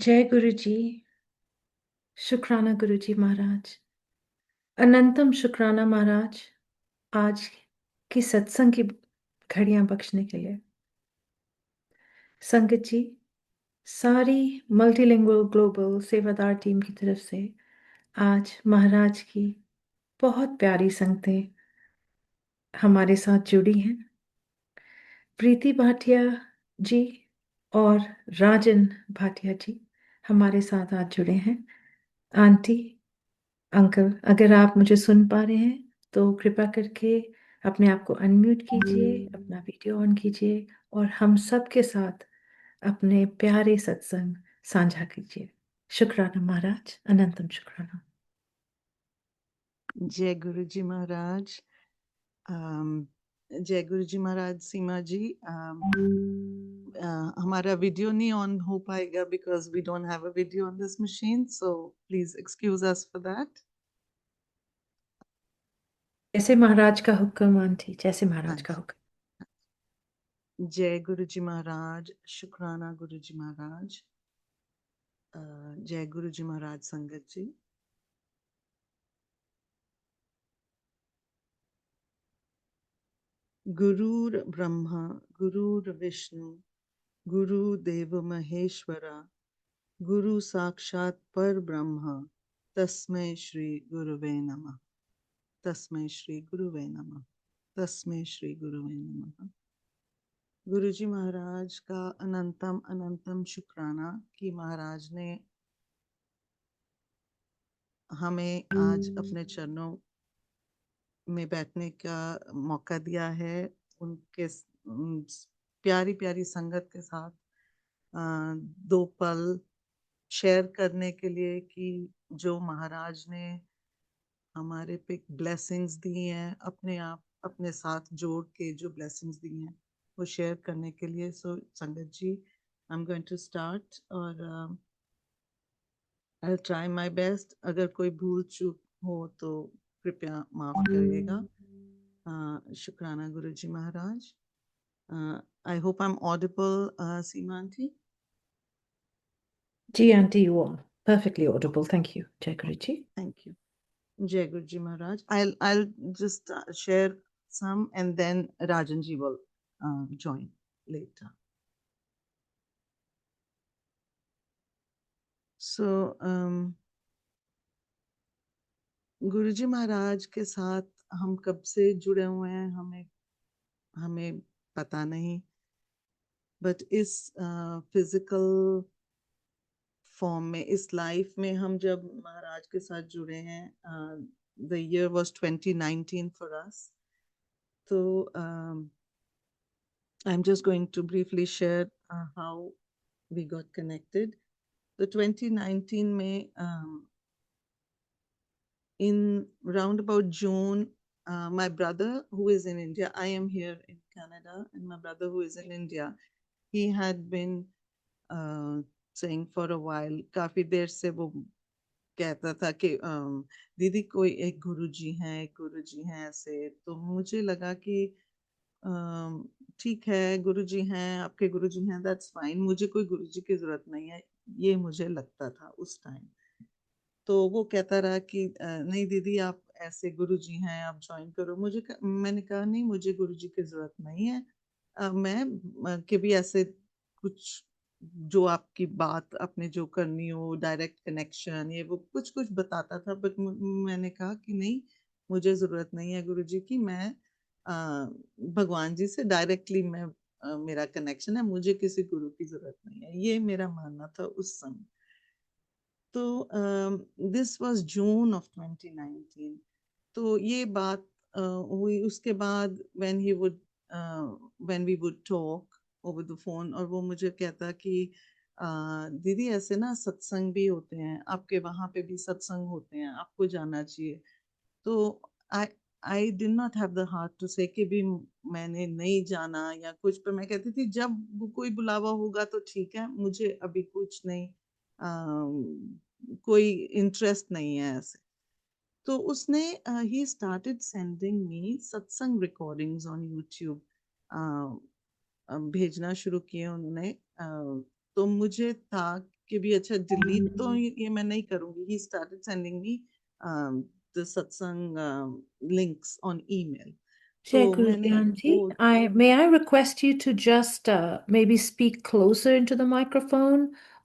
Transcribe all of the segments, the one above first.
जय गुरु जी। शुक्राना गुरु जी महाराज। अनंतम शुक्राना महाराज, आज की सत्संग की घड़ियां बख्शने के लिए। संगत जी, सारी मल्टीलिंगुअल ग्लोबल सेवादार टीम की तरफ से आज महाराज की बहुत प्यारी संगतें हमारे साथ जुड़ी हैं। प्रीति भाटिया जी और राजन भाटिया जी हमारे साथ आज जुड़े हैं। आंटी, अंकल, अगर आप मुझे सुन पा रहे हैं तो कृपा करके अपने आप को अनम्यूट कीजिए, अपना वीडियो ऑन कीजिए और हम सब के साथ अपने प्यारे सत्संग साझा कीजिए। शुक्राना महाराज, अनंतम शुक्राना। जय गुरु जी महाराज। जय गुरु जी महाराज। सीमा जी, हमारा वीडियो नहीं ऑन हो पाएगा because we don't have a video on this machine, so please excuse us for that. जैसे महाराज का हुक्म आंटी, जैसे हाँ महाराज का जी। हुक्म। जय गुरु जी महाराज। शुक्राना गुरु जी महाराज। जय गुरु जी महाराज। संगत जी, गुरुर ब्रह्मा गुरुर विष्णु गुरुदेव महेश्वरा गुरु साक्षात पर ब्रह्म तस्मै श्री गुरुवे नमः। तस्मै श्री गुरुवे नमः। तस्मै श्री गुरुवे नमः। गुरु जी महाराज का अनंतम अनंतम शुक्राना कि महाराज ने हमें आज अपने चरणों में बैठने का मौका दिया है। उनके प्यारी प्यारी संगत के साथ दो पल शेयर करने के लिए कि जो महाराज ने हमारे पे ब्लेसिंग्स दी हैं, अपने आप अपने साथ जोड़ के जो ब्लेसिंग्स दी हैं वो शेयर करने के लिए। So sangat ji, I am going to start और I will try my best. अगर कोई भूल चूक हो तो कृपया माफ करिएगा। शुक्राना Guru ji Maharaj. I hope I am audible, Seema aunty. जी aunty, you are perfectly audible. Thank you. Jai Guru ji. Thank you. Jai Guruji Maharaj. I'll just share some and then Rajanji will join later. So गुरुजी महाराज के साथ हम कब से जुड़े हुए हैं हमें हमें पता नहीं, बट इस फिजिकल फॉर्म में, इस लाइफ में हम जब महाराज के साथ जुड़े हैं, the year was 2019 for us. तो I'm just going to briefly share how we got connected. The 2019 में in round about June, my brother who is in India, I am here in Canada, and my brother who is in India, he had been saying for a while, काफी देर से वो कहता था कि दीदी कोई एक गुरुजी हैं ऐसे। तो मुझे लगा कि ठीक है, गुरुजी हैं, आपके गुरुजी हैं, दैट्स फाइन, मुझे कोई गुरुजी की जरूरत नहीं है, ये मुझे लगता था उस टाइम। तो वो कहता रहा कि नहीं दीदी आप ऐसे गुरुजी हैं, आप ज्वाइन करो। मैंने कहा नहीं, मुझे गुरुजी की जरूरत नहीं है। मैं कि भी ऐसे कुछ जो आपकी बात आपने जो करनी हो, डायरेक्ट कनेक्शन, ये वो कुछ कुछ बताता था, बट मैंने कहा कि नहीं, मुझे जरूरत नहीं है गुरुजी की। मैं भगवान जी से डायरेक्टली मेरा कनेक्शन है, मुझे किसी गुरु की जरूरत नहीं है, ये मेरा मानना था उस समय। तो दिस वाज जून ऑफ 2019। तो ये बात हुई। उसके बाद when we would talk over the phone, और वो मुझे कहता कि दीदी ऐसे ना सत्संग भी होते हैं, आपके वहां पे भी सत्संग होते हैं, आपको जाना चाहिए। तो I I did not have the heart to say कि भी मैंने नहीं जाना या कुछ, पर मैं कहती थी जब कोई बुलावा होगा तो ठीक है, मुझे अभी कुछ नहीं, कोई इंटरेस्ट नहीं है ऐसे। तो उसने ही स्टार्टेड सेंडिंग मी सत्संग रिकॉर्डिंग्स ऑन यूट्यूब, भेजना शुरू किए उन्होंने। तो मुझे था कि भी अच्छा डिलीट तो ये मैं नहीं करूंगी. He started sending me the सत्संग लिंक्स ऑन ईमेल. Jai तो Guruji मैंने वो Aunty, I request you to just maybe speak closer into the microphone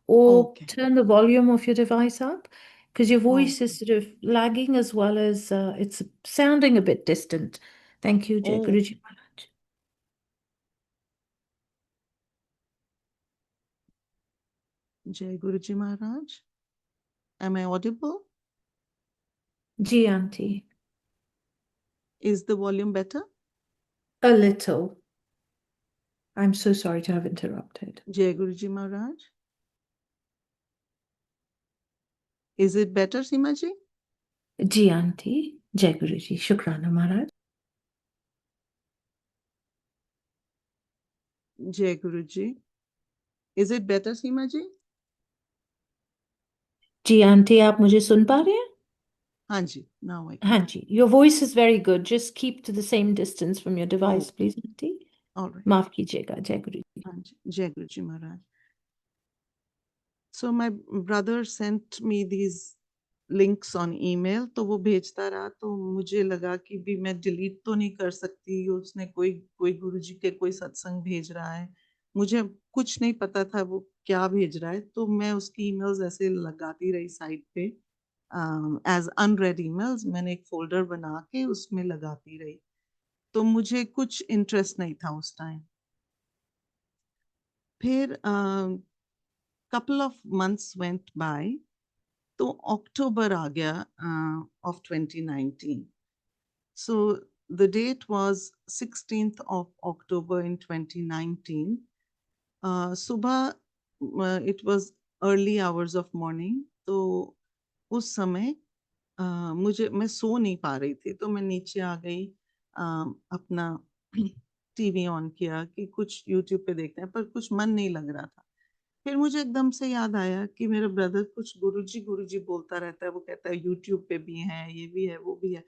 or okay. turn the volume of your device up because your voice is okay. sort of lagging as well as it's sounding a bit distant. Thank you, Jai ओ, Guruji Maharaj. जय गुरु जी महाराज. Am I audible? Ji Aunty, Is the volume better? a little. I'm so sorry to have interrupted. जय गुरु जी महाराज. Is it better, Seema ji? Ji Aunty, Jai Guruji, Shukrana Maharaj. जय Guru ji. Is it better, Seema ji? जी aunty आप मुझे सुन पा रहे हैं? हाँ जी. Now I हाँ can. जी, your voice is very good. Just keep to the same distance from your device, Okay. please, aunty. All right. माफ कीजिएगा, जय गुरु जी. हाँ जी. जय गुरु जी महाराज. So my brother sent me these links on email. तो वो भेजता रहा तो मुझे लगा कि भी मैं डिलीट तो नहीं कर सकती. उसने कोई कोई गुरुजी के कोई सत्संग भेज रहा है. मुझे कुछ नहीं पता था वो क्या भेज रहा है. तो मैं उसकी ईमेल्स ऐसे लगाती रही साइड पे एज अनरेड ईमेल्स. मैंने एक फोल्डर बना के उसमें लगाती रही. तो मुझे कुछ इंटरेस्ट नहीं था उस टाइम. फिर couple of months went by. तो अक्टूबर आ गया of 2019. So the date was 16th of October in 2019. सुबह it was early hours of morning. तो उस समय मैं सो नहीं पा रही थी तो मैं नीचे आ गई. अपना टीवी ऑन किया कि कुछ यूट्यूब पे देखते हैं पर कुछ मन नहीं लग रहा था. फिर मुझे एकदम से याद आया कि मेरा ब्रदर कुछ गुरुजी बोलता रहता है. वो कहता है यूट्यूब पे भी है, ये भी है, वो भी है.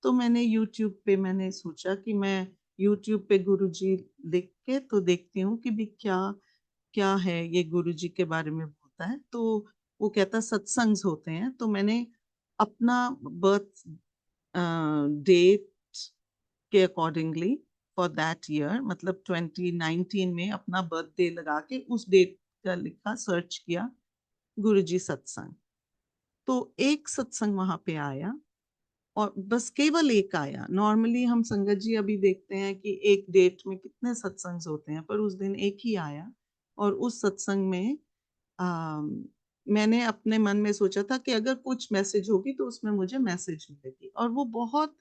तो मैंने यूट्यूब पे मैंने सोचा कि मैं यूट्यूब पे गुरुजी लिख के तो देखती हूँ कि भी क्या क्या है ये गुरुजी के बारे में बोलता है. तो वो कहता सत्संग होते हैं. तो मैंने अपना बर्थ डेट के अकॉर्डिंगली फॉर दैट ईयर मतलब 2019 में अपना बर्थडे लगा के उस डेट का लिखा सर्च किया गुरुजी सत्संग. तो एक सत्संग वहां पे आया और बस केवल एक आया. नॉर्मली हम संगत जी अभी देखते हैं कि एक डेट में कितने सत्संग होते हैं पर उस दिन एक ही आया. और उस सत्संग में मैंने अपने मन में सोचा था कि अगर कुछ मैसेज होगी तो उसमें मुझे मैसेज मिलेगी. और वो बहुत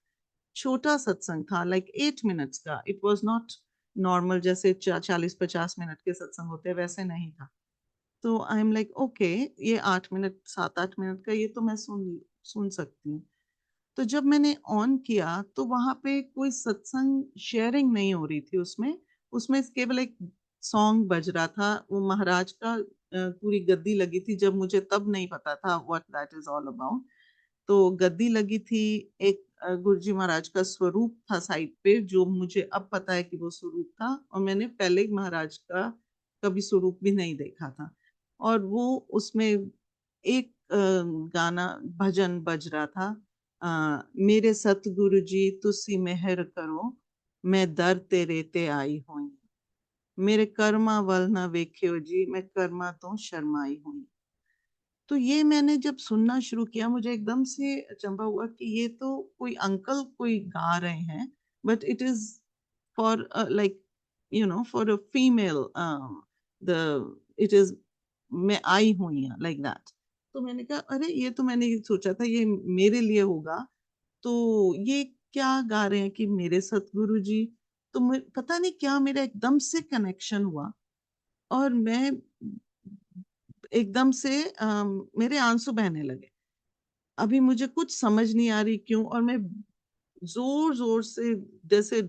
छोटा सत्संग था लाइक 8 मिनट्स का. इट वॉज नॉट नॉर्मल जैसे 40-50 मिनट के सत्संग होते हैं वैसे नहीं था. तो आई एम लाइक ओके ये 8 मिनट 7-8 मिनट का ये तो मैं सुन सुन सकती हूँ. तो जब मैंने ऑन किया तो वहां पे कोई सत्संग शेयरिंग नहीं हो रही थी. उसमें उसमें केवल एक सॉन्ग बज रहा था. वो महाराज का पूरी गद्दी लगी थी. जब मुझे तब नहीं पता था what that is all about. तो गद्दी लगी थी. एक गुरुजी महाराज का स्वरूप था साइड पे जो मुझे अब पता है कि वो स्वरूप था. और मैंने पहले महाराज का कभी स्वरूप भी नहीं देखा था. और वो उसमें एक गाना भजन बज रहा था. मेरे सतगुरु जी तुसी मेहर करो मैं दर तेरे ते आई हुई. मेरे कर्मा वल ना वेख्यो जी मैं कर्मा तो शर्माई हुई. तो ये मैंने जब सुनना शुरू किया मुझे एकदम से अचंभा हुआ कि ये तो कोई अंकल कोई गा रहे हैं. But it is for like for a female. The it is मैं आई हुई लाइक दैट. तो मैंने कहा अरे ये तो मैंने सोचा था ये मेरे लिए होगा. तो ये क्या गा रहे हैं कि मेरे सतगुरु जी. तो पता नहीं क्या मेरा एकदम से कनेक्शन हुआ. और मैं एकदम से मेरे आंसू बहने लगे. अभी मुझे कुछ समझ नहीं आ रही क्यों. और मैं जोर जोर से जैसे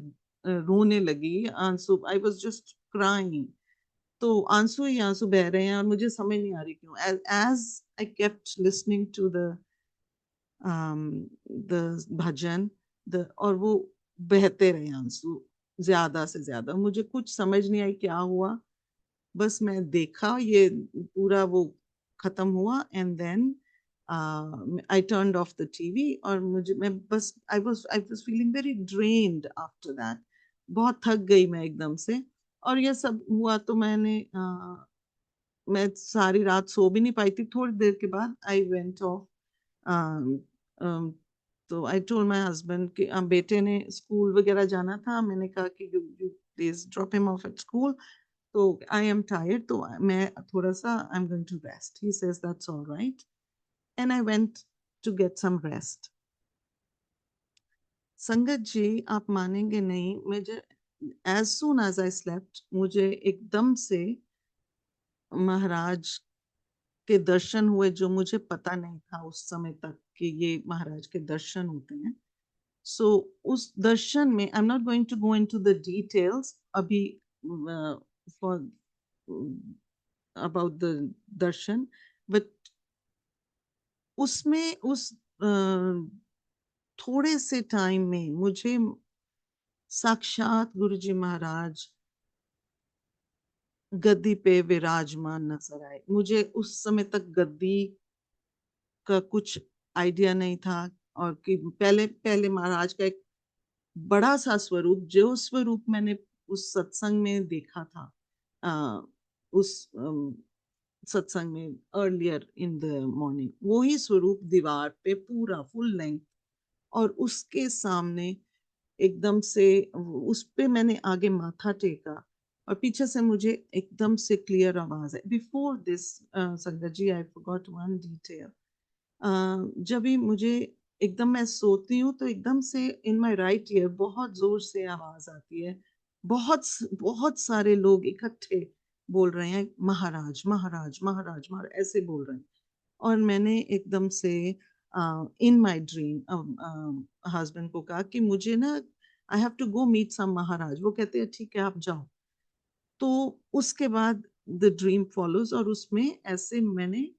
रोने लगी. आंसू आई वॉज जस्ट क्राइंग. तो आंसू ही आंसू बह रहे हैं और मुझे समझ नहीं आ रही क्यों. As I kept listening to the bhajan और वो बहते रहे आंसू ज्यादा से ज्यादा. मुझे कुछ समझ नहीं आई क्या हुआ. बस मैं देखा ये पूरा वो खत्म हुआ, and then I turned off the TV, और मैं बस I was feeling very drained after that. बहुत थक गई मैं एकदम से। और ये सब हुआ तो मैं सारी रात सो भी नहीं पाई थी। थोड़ी देर के बाद आई वेंट ऑफ, तो आई टोल्ड माय हस्बैंड कि बेटे ने स्कूल वगैरह जाना था, मैंने कहा कि you please drop him off at school, तो आई एम टायर्ड, तो मैं थोड़ा सा I am going to rest. He says that's all right, and I went to get some rest. Sangat ji, आप मानेंगे नहीं, मुझे as soon as I slept मुझे एकदम से महाराज के दर्शन हुए, जो मुझे पता नहीं था उस समय तक कि ये महाराज के दर्शन होते हैं। सो उस दर्शन में I am not going to go into the details अभी for about the darshan, but उसमें उस थोड़े से टाइम में मुझे साक्षात गुरु जी महाराज गद्दी पे विराजमान नजर आए। मुझे उस समय तक गद्दी का कुछ आइडिया नहीं था, और कि पहले पहले महाराज का एक बड़ा सा स्वरूप, जो स्वरूप मैंने उस सत्संग में देखा था, आ, उस सत्संग में अर्लियर इन द मॉर्निंग, वो ही स्वरूप दीवार पे पूरा फुल लेंथ, और उसके सामने एकदम से उस पे मैंने आगे माथा टेका, और पीछे से मुझे एकदम से क्लियर आवाज है। बिफोर दिस संगत ji, I forgot one detail. जब भी मुझे एकदम, मैं सोती हूँ तो एकदम से इन माय राइट ईयर बहुत जोर से आवाज आती है, बहुत बहुत सारे लोग इकट्ठे बोल रहे हैं महाराज महाराज महाराज महाराज ऐसे बोल रहे हैं। और मैंने एकदम से इन माय ड्रीम हस्बैंड को कहा कि मुझे ना I have to go meet some Maharaj. वो कहते हैं ठीक है आप जाओ। तो उसके बाद द ड्रीम फॉलोज, और उसमें ऐसे मैंने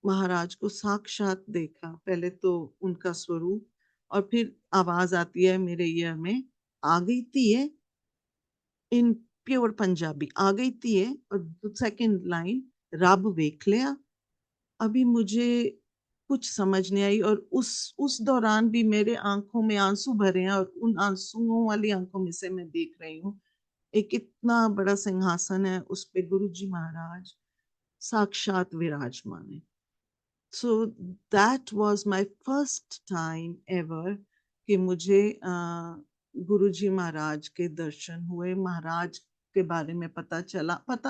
महाराज को साक्षात देखा। पहले तो उनका स्वरूप, और फिर आवाज आती है मेरे ईयर में, आ गई थी है, इन प्योर पंजाबी, आ गई थी है, और सेकंड लाइन, रब वेख लिया। अभी मुझे कुछ समझ नहीं आई, और उस दौरान भी मेरे आंखों में आंसू भरे हैं, और उन आंसुओं वाली आंखों में से मैं देख रही हूँ एक इतना बड़ा सिंहासन है, उस पे गुरु जी महाराज साक्षात विराजमान है। सो that was my first time ever कि मुझे गुरु जी महाराज के दर्शन हुए, महाराज के बारे में पता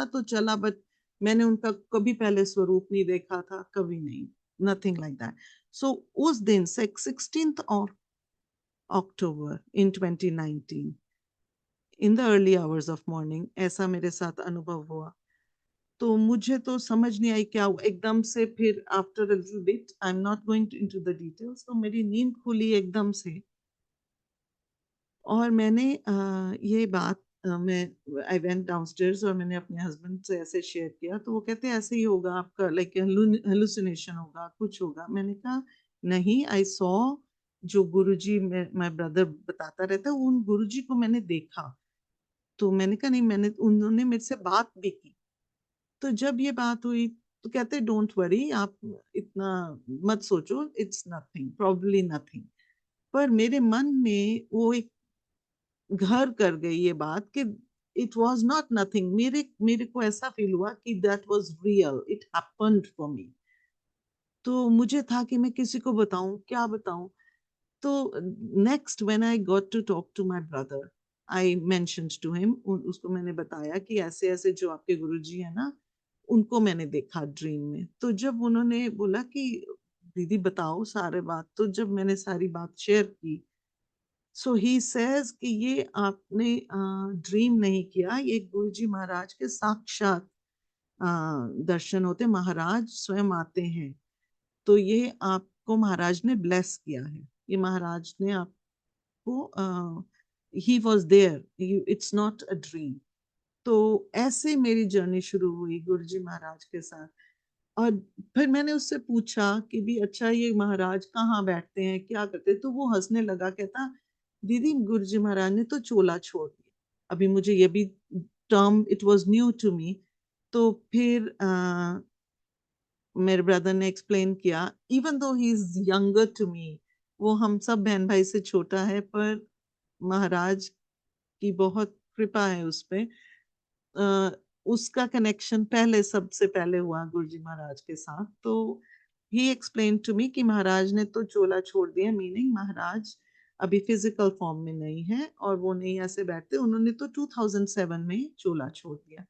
तो चला, बट मैंने उनका कभी पहले स्वरूप नहीं देखा था, कभी नहीं, नथिंग लाइक दैट। सो उस दिन 16th of October in 2019 in the early hours of morning ऐसा मेरे साथ अनुभव हुआ। तो मुझे तो समझ नहीं आई क्या हुआ एकदम से। फिर after a little bit, I am not going into the details, तो मेरी नींद खुली एकदम से। और मैंने ये बात मैं आई वेंट डाउनस्टेयर्स, और मैंने अपने हस्बैंड से ऐसे शेयर किया, तो वो कहते हैं ऐसे ही होगा आपका, लाइक हेलुसिनेशन होगा, कुछ होगा। मैंने कहा नहीं, आई सॉ, जो गुरुजी माय ब्रदर बताता रहता है, उन गुरुजी को मैंने देखा। तो मैंने कहा नहीं, मैंने उन्होंने मेरे से बात भी की। तो जब ये बात हुई तो कहते डोंट वरी, आप इतना मत सोचो, इट्स नथिंग, प्रॉब्ली नथिंग। पर मेरे मन में वो एक घर कर गई ये बात कि इट वाज नॉट नथिंग। मेरे मेरे को ऐसा फील हुआ कि that was real, it happened for me. तो मुझे था कि मैं किसी को बताऊं, क्या बताऊं। तो next when I got to talk to my brother, I mentioned to him, उसको मैंने बताया कि ऐसे ऐसे जो आपके गुरुजी है ना, उनको मैंने देखा ड्रीम में। तो जब उन्होंने बोला कि दीदी बताओ सारे बात, तो जब मैंने सारी बात शेयर की, सो ही सेज कि ये आपने ड्रीम नहीं किया, ये गुरुजी महाराज के साक्षात दर्शन होते, महाराज स्वयं आते हैं। तो ये आपको महाराज ने ब्लेस किया है, ये महाराज ने आपको, he was there, it's not a dream. तो ऐसे मेरी जर्नी शुरू हुई गुरुजी महाराज के साथ। और फिर मैंने उससे पूछा कि भी अच्छा ये महाराज कहाँ बैठते हैं, क्या करते हैं? तो वो हंसने लगा, कहता दीदी गुरुजी महाराज ने तो चोला छोड़ दिया। अभी मुझे ये भी term it was new to me. तो फिर मेरे ब्रदर ने एक्सप्लेन किया, even though he is younger to me, वो हम सब बहन भाई से छोटा है, पर महाराज की बहुत कृपा है उस पे। अ, उसका कनेक्शन पहले, सबसे पहले हुआ गुरुजी महाराज के साथ। तो ही एक्सप्लेन टू मी कि महाराज ने तो चोला छोड़ दिया, मीनिंग महाराज अभी फिजिकल फॉर्म में नहीं है और वो नहीं ऐसे बैठते, उन्होंने तो 2007 में चोला छोड़ दिया।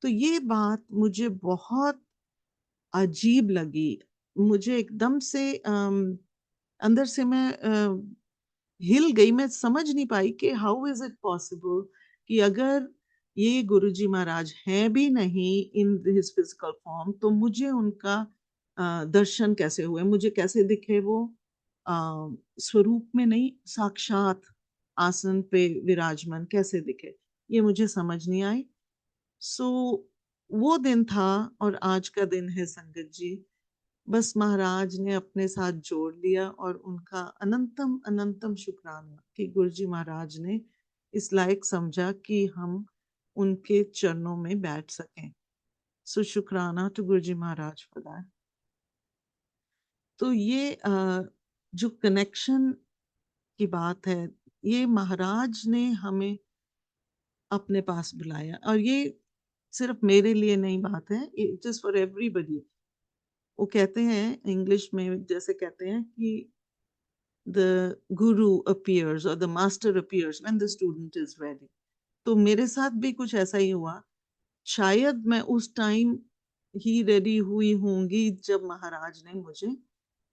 तो ये बात मुझे बहुत अजीब लगी। मुझे एकदम से अंदर से मैं हिल गई। मैं समझ नहीं पाई कि हाउ इज इट पॉसिबल कि अगर ये गुरुजी महाराज हैं भी नहीं इन हिज फिजिकल फॉर्म, तो मुझे उनका दर्शन कैसे हुए, मुझे कैसे दिखे वो स्वरूप में नहीं, साक्षात आसन पे विराजमान कैसे दिखे, ये मुझे समझ नहीं आई। सो वो दिन था और आज का दिन है संगत जी, बस महाराज ने अपने साथ जोड़ लिया और उनका अनंतम अनंतम शुक्राना कि गुरुजी महाराज ने इस लायक समझा कि हम उनके चरणों में बैठ सकें। सो शुक्राना to Guruji Maharaj for that. तो ये जो कनेक्शन की बात है, ये महाराज ने हमें अपने पास बुलाया, और ये सिर्फ मेरे लिए नहीं बात है, इट इज फॉर एवरीबडी। वो कहते हैं इंग्लिश में, जैसे कहते हैं कि the guru appears or the master appears when the student is ready। तो मेरे साथ भी कुछ ऐसा ही हुआ। शायद मैं उस टाइम ही रेडी हुई होंगी जब महाराज ने मुझे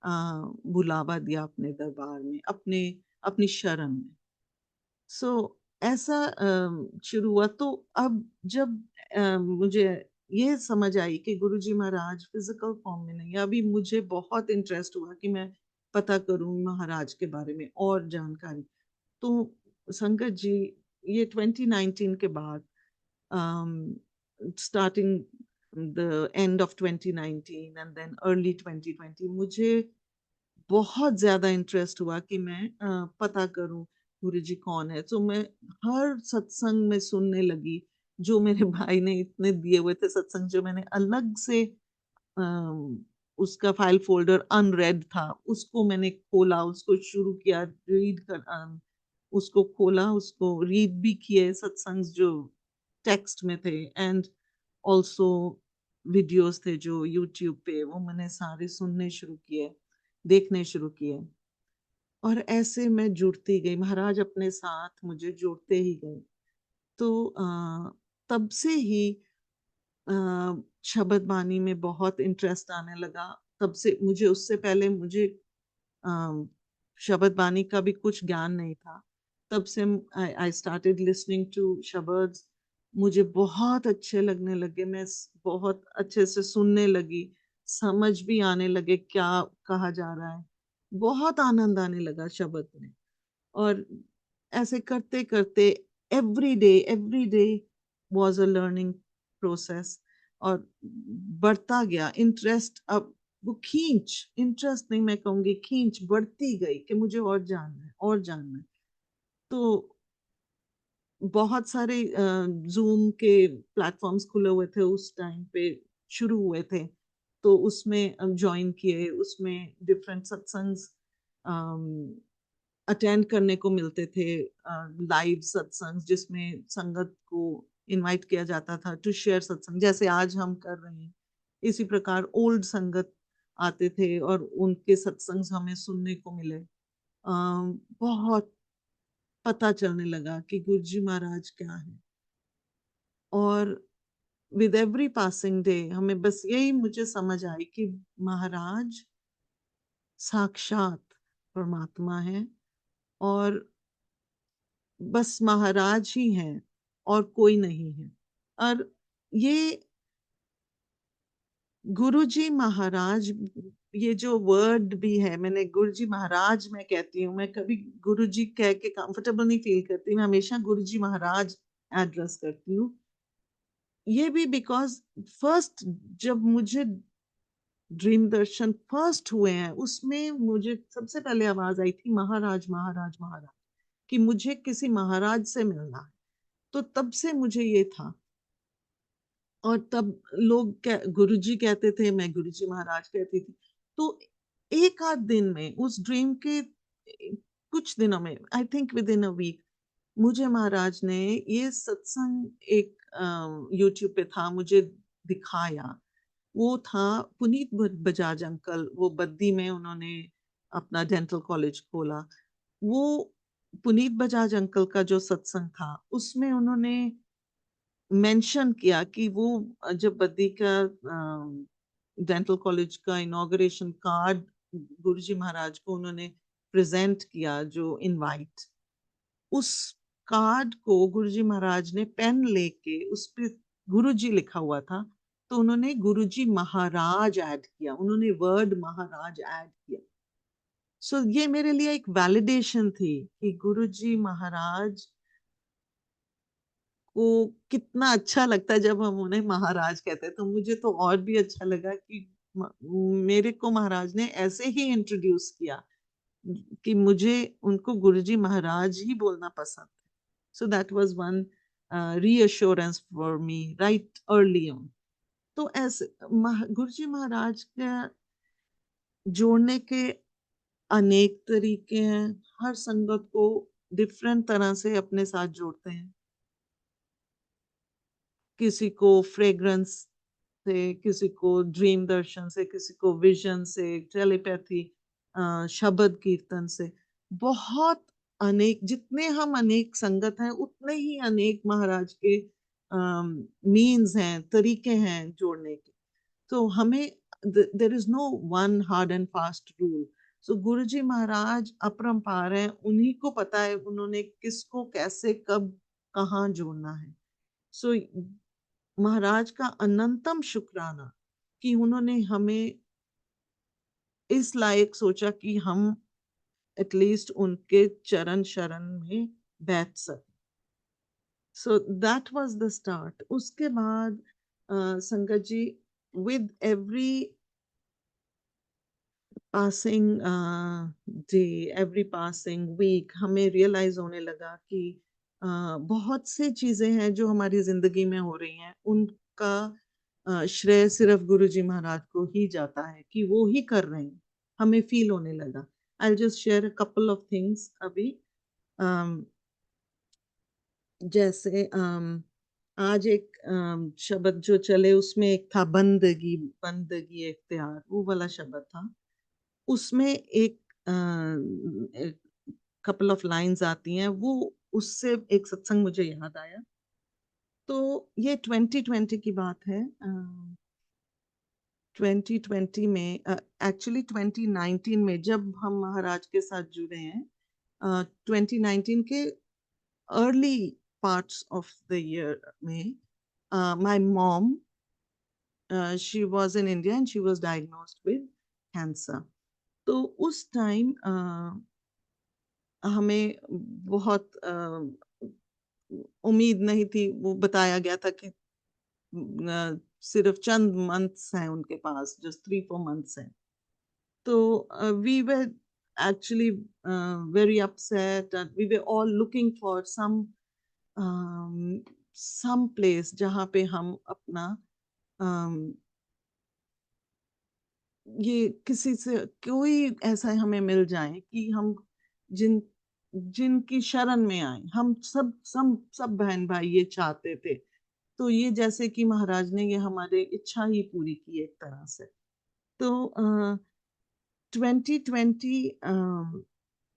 बुलावा दिया अपने दरबार में, अपने अपनी शरण में। सो ऐसा शुरू हुआ। तो अब जब मुझे ये समझ आई कि गुरुजी महाराज फिजिकल फॉर्म में नहीं, अभी मुझे बहुत इंटरेस्ट हुआ कि मैं पता करूं महाराज के बारे में और जानकारी। तो संगत जी, ये 2019 के बाद, starting the end of 2019 and then early 2020, मुझे बहुत ज्यादा इंटरेस्ट हुआ कि मैं पता करूं गुरु जी कौन है। तो मैं हर सत्संग में सुनने लगी, जो मेरे भाई ने इतने दिए हुए थे सत्संग, जो मैंने अलग से उसका फाइल फोल्डर अनरेड था, उसको मैंने खोला, उसको शुरू किया रीड कर, उसको खोला, उसको रीड भी किए सत्संग जो टेक्स्ट में थे, एंड ऑल्सो वीडियोस थे जो यूट्यूब पे, वो मैंने सारे सुनने शुरू किए, देखने शुरू किए। और ऐसे मैं जुड़ती गई, महाराज अपने साथ मुझे जोड़ते ही गए। तो तब से ही शब्द बानी में बहुत इंटरेस्ट आने लगा। तब से मुझे, उससे पहले मुझे शब्द बानी का भी कुछ ज्ञान नहीं था। तब से आई स्टार्टेड लिसनिंग टू शब्द्स, मुझे बहुत अच्छे लगने लगे, मैं बहुत अच्छे से सुनने लगी, समझ भी आने लगे क्या कहा जा रहा है, बहुत आनंद आने लगा शब्द में। और ऐसे करते करते every day was a learning process, और बढ़ता गया इंटरेस्ट। अब वो खींच, इंटरेस्ट नहीं मैं कहूंगी, खींच बढ़ती गई कि मुझे और जानना है और जानना है। तो बहुत सारे जूम के प्लेटफॉर्म्स खुले हुए थे उस टाइम पे, शुरू हुए थे, तो उसमें ज्वाइन किए, उसमें डिफरेंट सत्संग्स अटेंड करने को मिलते थे, लाइव सत्संग जिसमें संगत को इनवाइट किया जाता था टू शेयर सत्संग, जैसे आज हम कर रहे हैं। इसी प्रकार ओल्ड संगत आते थे और उनके सत्संग हमें सुनने को मिले। बहुत पता चलने लगा कि गुरुजी महाराज क्या है। और विद एवरी पासिंग डे हमें बस यही मुझे समझ आई कि महाराज साक्षात परमात्मा है, और बस महाराज ही हैं और कोई नहीं है। और ये गुरुजी महाराज, ये जो वर्ड भी है, मैंने गुरुजी महाराज मैं कहती हूँ, मैं कभी गुरुजी कह के कंफर्टेबल नहीं फील करती, मैं हमेशा गुरुजी महाराज एड्रेस करती हूँ। ये भी बिकॉज फर्स्ट जब मुझे ड्रीम दर्शन फर्स्ट हुए हैं, उसमें मुझे सबसे पहले आवाज आई थी महाराज महाराज महाराज, कि मुझे किसी महाराज से मिलना है। तो तब से मुझे ये था। और तब लोग गुरुजी कहते थे, मैं गुरुजी महाराज कहती थी। तो एक आध दिन में, उस ड्रीम के कुछ दिनों में, I think within a week, मुझे महाराज ने ये सत्संग एक यूट्यूब पे था, मुझे दिखाया। वो था पुनीत बजाज अंकल, वो बद्दी में उन्होंने अपना डेंटल कॉलेज खोला। वो पुनीत बजाज अंकल का जो सत्संग था, उसमें उन्होंने मेंशन किया कि वो जब बद्दी का डेंटल कॉलेज का इनॉग्रेशन कार्ड गुरुजी महाराज को उन्होंने प्रेजेंट किया, जो इनवाइट, उस कार्ड को गुरुजी महाराज ने पेन लेके उस पे गुरुजी लिखा हुआ था, तो उन्होंने गुरुजी महाराज ऐड किया, उन्होंने वर्ड महाराज ऐड किया। सो ये मेरे लिए एक वैलिडेशन थी कि गुरुजी महाराज को कितना अच्छा लगता है जब हम उन्हें महाराज कहते हैं। तो मुझे तो और भी अच्छा लगा कि मेरे को महाराज ने ऐसे ही इंट्रोड्यूस किया कि मुझे उनको गुरुजी महाराज ही बोलना पसंद है। सो that was one reassurance for me right early on. तो ऐसे गुरुजी महाराज के जोड़ने के अनेक तरीके हैं। हर संगत को डिफरेंट तरह से अपने साथ जोड़ते हैं। किसी को फ्रेग्रेंस से, किसी को ड्रीम दर्शन से, किसी को विजन से, टेलीपैथी, शब्द कीर्तन से। बहुत अनेक, जितने हम अनेक संगत हैं उतने ही अनेक महाराज के मीन्स हैं, तरीके हैं जोड़ने के। तो हमें there is no one hard and fast rule. So Guruji Maharaj अपरंपार हैं, उन्हीं को पता है उन्होंने किसको कैसे कब कहाँ जोड़ना है। सो महाराज का अनंतम शुक्राना कि उन्होंने हमें इस लायक सोचा कि हम एटलीस्ट उनके चरण शरण में बैठ सके। So that was the start. उसके बाद sangat ji, with every passing day, every passing week, हमें रियलाइज होने लगा कि बहुत सी चीजें हैं जो हमारी जिंदगी में हो रही हैं, उनका श्रेय सिर्फ गुरु जी महाराज को ही जाता है कि वो ही कर रहे हैं। हमें फील होने लगा। I just share couple of things अभी। जैसे आज एक शब्द जो चले, उसमें एक था बंदगी, बंदगी इख्तियार, वो वाला शब्द था। उसमें एक कपल ऑफ लाइंस आती हैं, वो उससे एक सत्संग मुझे याद आया। तो ये 2020 की बात है। 2020 में, एक्चुअली 2019 में जब हम महाराज के साथ जुड़े हैं, 2019 के early parts of the year में, my mom, she was in India and she was diagnosed with cancer. तो उस टाइम हमें बहुत उम्मीद नहीं थी। वो बताया गया था कि सिर्फ चंद मंथ्स हैं उनके पास, जस्ट 3-4 मंथ्स हैं। तो we were actually very upset and we were all looking for some place जहाँ पे हम अपना ये किसी से कोई ऐसा हमें मिल जाए कि हम जिन जिनकी शरण में आए। हम सब सब सब बहन भाई ये चाहते थे। तो ये जैसे कि महाराज ने ये हमारे इच्छा ही पूरी की एक तरह से। तो 2020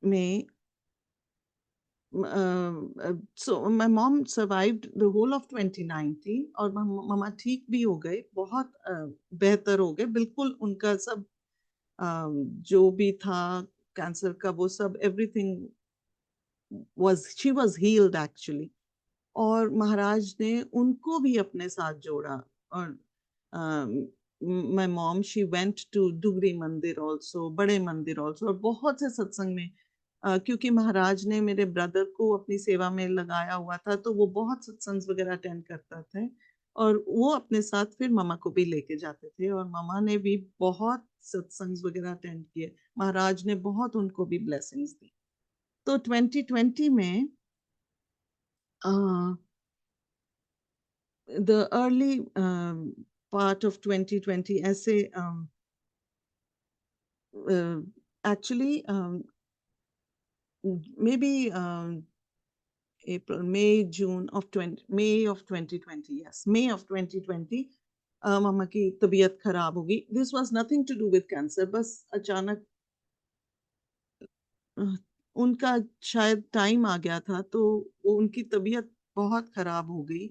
में, so my mom survived the whole of 2019 और मामा ठीक भी हो गए, बहुत बेहतर हो गए बिल्कुल। उनका सब जो भी था कैंसर का, वो सब everything was, she was healed actually. और महाराज ने उनको भी अपने साथ जोड़ा। और my mom, she went to Dugri mandir also, बड़े मंदिर ऑल्सो, और बहुत से सत्संग में, क्योंकि महाराज ने मेरे ब्रदर को अपनी सेवा में लगाया हुआ था, तो वो बहुत सत्संग वगैरह अटेंड करता था। और वो अपने साथ फिर मामा को भी लेके जाते थे, और मामा ने भी बहुत सत्संग वगैरह अटेंड किए। महाराज ने बहुत उनको भी ब्लेसिंग्स दी। तो 2020 में the early part of 2020 ऐसे actually maybe April, May, June of 20, May of 2020, yes, May of 2020, मम्मा की तबीयत खराब होगी. This was nothing to do with cancer, बस अचानक उनका शायद टाइम आ गया था, तो वो उनकी तबीयत बहुत खराब हो गई,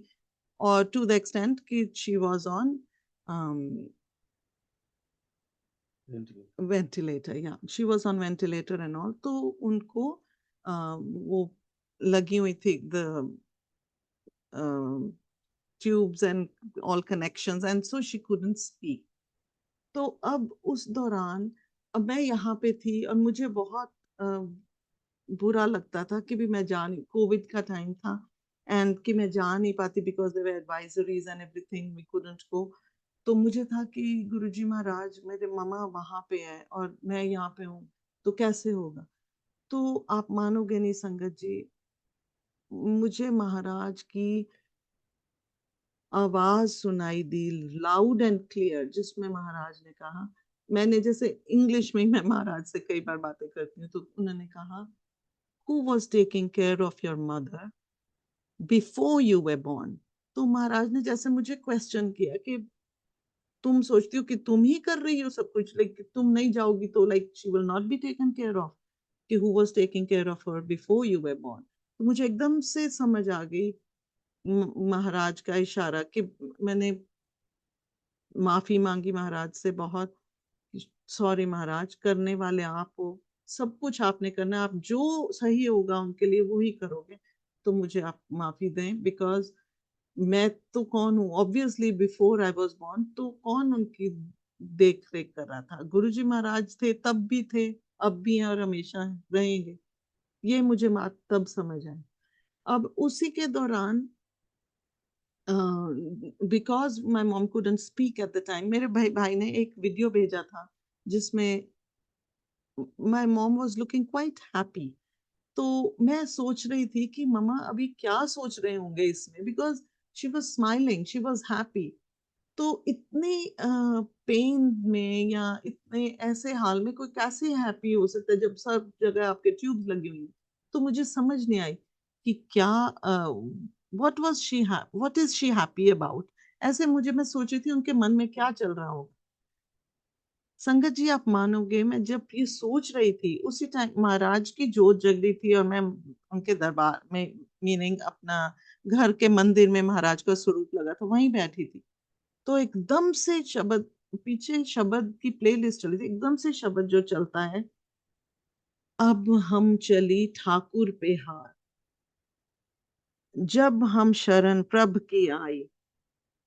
और टू द एक्सटेंट कि शी वाज ऑन वेंटिलेटर, या she was on ventilator and all. तो उनको वो लगी हुई थी the tubes and all connections, and so she couldn't speak. तो अब उस दौरान, अब मैं यहाँ पे थी और मुझे बहुत बुरा लगता था कि भी मैं जा नहीं, कोविड का टाइम था, एंड कि मैं जा नहीं पाती because there were advisories and everything, we couldn't go. तो मुझे था कि गुरुजी महाराज, मेरे मामा वहां पे है और मैं यहाँ पे हूँ, तो कैसे होगा. तो आप मानोगे नहीं संगत जी, मुझे महाराज की आवाज सुनाई दी, लाउड एंड क्लियर, जिसमें महाराज ने कहा, मैंने जैसे इंग्लिश में मैं महाराज से कई बार बातें करती हूँ, तो उन्होंने कहा, who was taking care of your mother before you were born. तो महाराज ने जैसे मुझे क्वेश्चन किया कि तुम सोचती हो कि तुम ही कर रही हो सब कुछ, लाइक तुम नहीं जाओगी तो like she will not be taken care of, कि who was taking care of her before you were born. तो मुझे एकदम से समझ आ गई महाराज का इशारा, कि मैंने माफी मांगी महाराज से बहुत, सॉरी महाराज, करने वाले आप हो, सब कुछ आपने करना, आप जो सही होगा उनके लिए वो ही करोगे, तो मुझे आप माफी दें, बिकॉज मैं तो कौन हूँ, obviously before I was born, तो कौन उनकी देख रेख कर रहा था. गुरुजी महाराज थे, तब भी थे, अब भी हैं और हमेशा रहेंगे. ये मुझे तब समझ आया. अब उसी के दौरान, because my mom couldn't speak at the time, मेरे भाई ने एक वीडियो भेजा था जिसमें my mom was looking quite happy. तो मैं सोच रही थी कि मम्मा अभी क्या सोच रहे होंगे इसमें, because she was smiling, she was happy. तो इतने पेन में या इतने ऐसे हाल में कोई कैसे हैप्पी हो सकता है जब सब जगह आपके ट्यूब्स लगी हुई हैं. तो मुझे समझ नहीं आई कि क्या, what is she happy about. ऐसे मुझे, मैं सोची थी उनके मन में क्या चल रहा होगा. संगत जी, आप मानोगे, मैं जब ये सोच रही थी उसी टाइम महाराज की जोत जग रही थी, और मैं उनके दरबार में, मीनिंग अपना घर के मंदिर में महाराज का स्वरूप लगा था, वहीं बैठी थी. तो एकदम से शब्द, पीछे शब्द की प्लेलिस्ट चली थी, एकदम से शब्द जो चलता है, अब हम चली ठाकुर पे हार, जब हम शरण प्रभ की आई,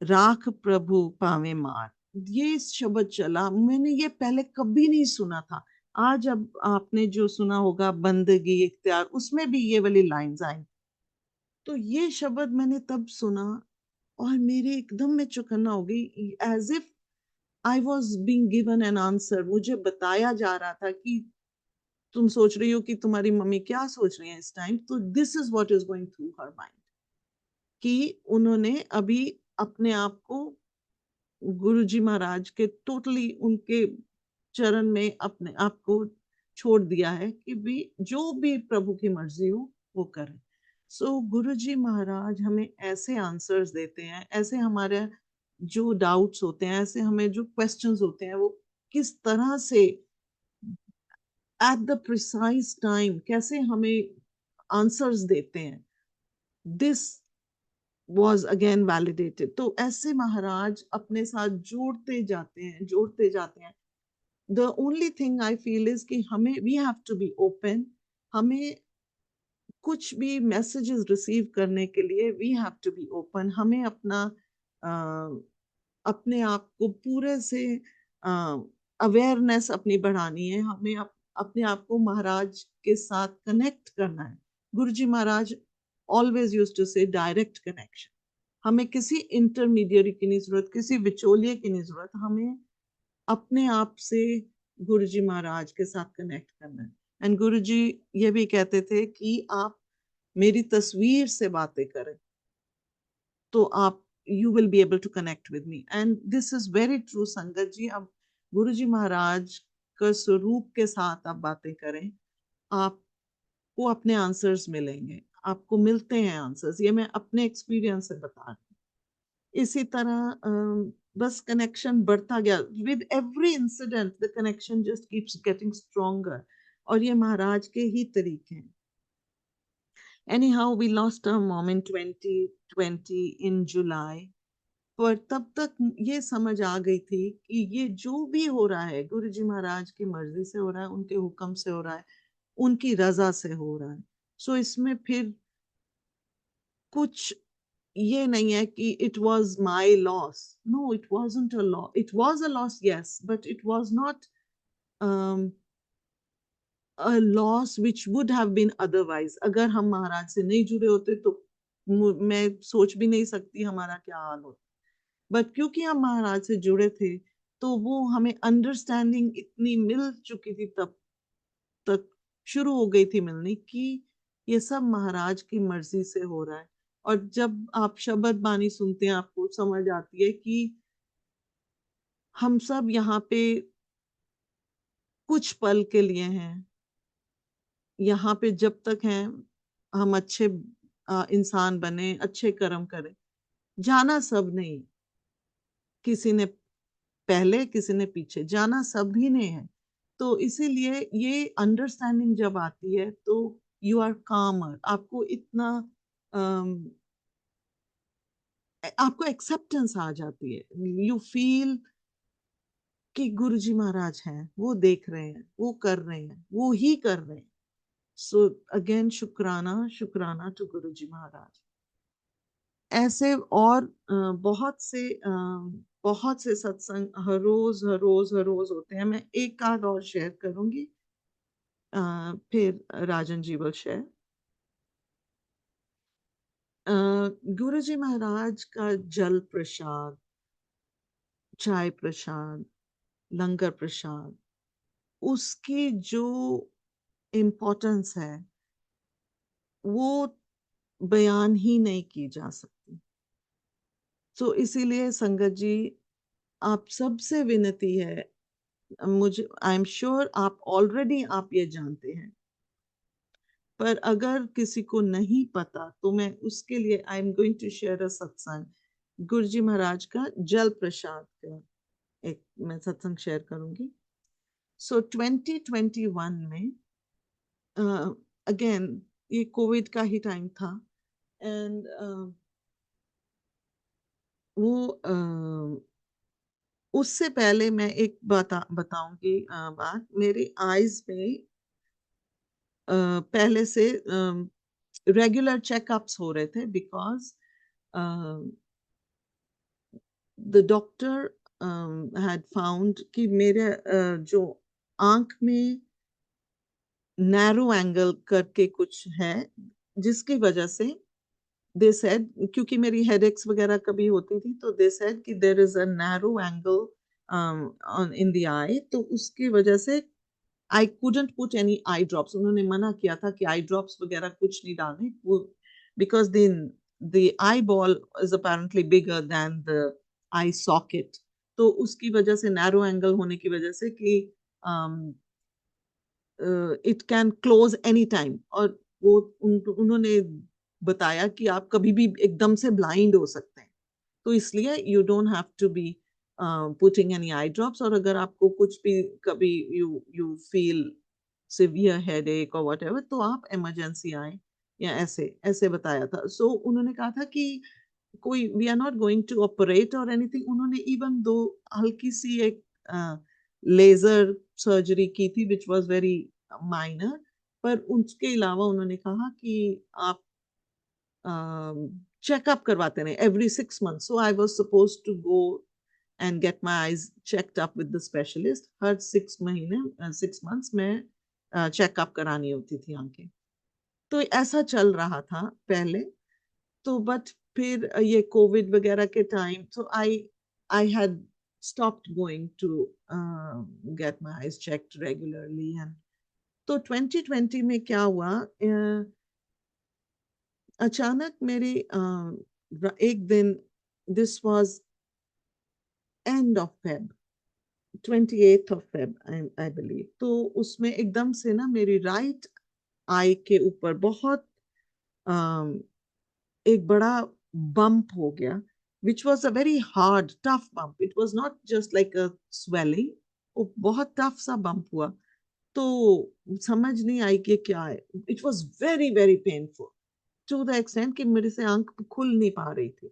राख प्रभु पावे मार. ये शब्द चला, मैंने ये पहले कभी नहीं सुना था. आज अब आपने जो सुना होगा बंदगी इख्तियार, उसमें भी ये वाली लाइंस आई. तो ये शब्द मैंने तब सुना, और मेरे एकदम में चौकन्ना हो गई, as if I was being given an answer. मुझे बताया जा रहा था कि तुम सोच रही हो कि तुम्हारी मम्मी क्या सोच रही है इस टाइम, तो this is what is going through her mind, कि उन्होंने अभी अपने आप को गुरुजी महाराज के टोटली उनके चरण में अपने आप को छोड़ दिया है, कि भी जो भी प्रभु की मर्जी हो वो करें. सो गुरुजी महाराज हमें ऐसे आंसर्स देते हैं, ऐसे हमारे जो डाउट्स होते हैं, ऐसे हमें जो क्वेश्चंस होते हैं, वो किस तरह से एट द प्रिसाइज टाइम कैसे हमें आंसर्स देते हैं. This was again validated. तो ऐसे महाराज अपने साथ जोड़ते जाते हैं, जोड़ते जाते हैं. The only thing I feel is कि हमें, we have to be open. हमें कुछ भी मैसेजेस रिसीव करने के लिए we have to be open. हमें अपना अपने आप को पूरे से अवेयरनेस अपनी बढ़ानी है. हमें अपने आप को महाराज के साथ कनेक्ट करना है. गुरुजी महाराज ऑलवेज यूज्ड टू से डायरेक्ट कनेक्शन. हमें किसी इंटरमीडियरी की नहीं जरूरत, किसी विचोलिए की नहीं जरूरत. हमें अपने आप से गुरुजी महाराज के साथ कनेक्ट करना है. एंड गुरुजी ये भी कहते थे कि आप मेरी तस्वीर से बातें करें, तो आप you will be able to connect with me. And this is very true, संगत जी. अब गुरु जी महाराज का स्वरूप के साथ आप बातें करें, आपको अपने आंसर्स मिलेंगे, आपको मिलते हैं आंसर्स. ये मैं अपने एक्सपीरियंस से बता रही हूँ. इसी तरह बस कनेक्शन बढ़ता गया. With every incident the connection just keeps getting stronger. और ये महाराज के ही तरीके हैं. Anyhow, we lost our mom in 2020 in July. पर तब तक ये समझ आ गई थी कि ये जो भी हो रहा है गुरु जी महाराज की मर्जी से हो रहा है, उनके हुक्म से हो रहा है, उनकी रजा से हो रहा है. सो इसमें फिर कुछ ये नहीं है कि it was my loss. No, it wasn't a loss. It was a loss, yes, but it was not a loss which would have been otherwise. अगर हम महाराज से नहीं जुड़े होते तो मैं सोच भी नहीं सकती हमारा क्या हाल होता. बट क्योंकि हम महाराज से जुड़े थे तो वो हमें अंडरस्टैंडिंग इतनी मिल चुकी थी, तब तक शुरू हो गई थी मिलनी, कि ये सब महाराज की मर्जी से हो रहा है. और जब आप शब्द बानी सुनते हैं आपको समझ आती है कि हम सब यहाँ पे कुछ पल के लिए हैं. यहाँ पे जब तक हैं हम अच्छे इंसान बने, अच्छे कर्म करें. जाना सब नहीं, किसी ने पहले किसी ने पीछे, जाना सभी ने है. तो इसीलिए ये अंडरस्टैंडिंग जब आती है तो यू आर कामर. आपको इतना आपको एक्सेप्टेंस आ जाती है. यू फील कि गुरु जी महाराज हैं, वो देख रहे हैं, वो कर रहे हैं, वो ही कर रहे हैं. सो अगेन शुक्राना, शुक्राना टू गुरु जी महाराज. ऐसे और बहुत से सत्संग हर रोज हर रोज हर रोज होते हैं. मैं एक आध और शेयर करूंगी, फिर राजन जी will share. गुरु जी महाराज का जल प्रसाद, चाय प्रसाद, लंगर प्रसाद, उसकी जो इम्पोर्टेंस है वो बयान ही नहीं की जा सकती. तो इसीलिए संगत जी, आप सबसे विनती है, मुझे आई एम श्योर आप ऑलरेडी आप ये जानते हैं, पर अगर किसी को नहीं पता तो मैं उसके लिए I am going to share a satsang. Guru ji महाराज का जल प्रसाद का एक मैं सत्संग शेयर करूंगी. सो 2021 में अगेन ये कोविड का ही टाइम था. एंड वो उससे पहले मैं एक बताऊंगी बात. मेरी आईज में पहले से रेगुलर चेकअप्स हो रहे थे, because the doctor had found कि मेरे जो आंख में नैरो एंगल करके कुछ है, जिसकी वजह से दे सेड, क्योंकि मेरी हेडेक्स वगैरह कभी होती थी, तो दे सेड कि there is a narrow angle in the eye. तो उसकी वजह से I couldn't put any eye drops. उन्होंने मना किया था कि आई ड्रॉप्स वगैरह कुछ नहीं डालने, वो because the eye ball is apparently bigger than the I socket. तो उसकी वजह से नैरो एंगल होने की वजह से कि it can close any time. और वो उन्होंने बताया कि आप कभी भी एकदम से ब्लाइंड हो सकते हैं, तो इसलिए you don't have to be putting any eye drops. और अगर आपको कुछ भी कभी you you feel severe headache और वट एवर, तो आप इमरजेंसी आए, या ऐसे ऐसे बताया था. सो उन्होंने कहा था कि कोई we are not going to operate और एनीथिंग. उन्होंने इवन दो हल्की सी एक लेजर सर्जरी की थी विच वाज वेरी माइनर, पर उसके अलावा उन्होंने कहा कि आप चेकअप करवाते रहे every 6 months. So I was suppose to go and get my eyes checked up with the specialist. हर 6 महीने 6 months में चेकअप करानी होती थी आंखें. तो ऐसा चल रहा था पहले. तो बट फिर ये कोविड वगैरह के टाइम, तो I had stopped going to get my eyes checked regularly. And तो 2020 में क्या हुआ, अचानक मेरी एक दिन this was end of Feb, 28th of Feb I believe. तो उसमें एकदम से ना मेरी राइट आई के ऊपर बहुत अम, एक बड़ा बम्प हो गया, which was a very hard tough bump, it was not just like a swelling, वो बहुत टफ सा बम्प हुआ। तो समझ नहीं आई कि क्या है, it was very very painful to the extent कि मेरे से आंख खुल नहीं पा रही थी।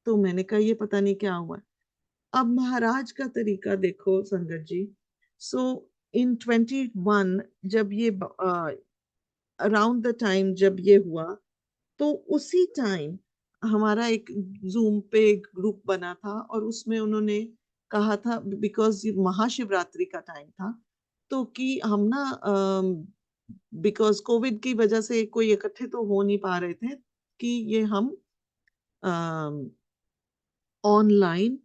तो मैंने कहा ये पता नहीं क्या हुआ। अब महाराज का तरीका देखो संगत जी। सो इन 21, जब ये अराउंड द टाइम जब ये हुआ, तो उसी टाइम हमारा एक जूम पे एक ग्रुप बना था और उसमें उन्होंने कहा था, बिकॉज ये महाशिवरात्रि का टाइम था, तो कि हम ना बिकॉज कोविड की वजह से कोई इकट्ठे तो हो नहीं पा रहे थे, कि ये हम ऑनलाइन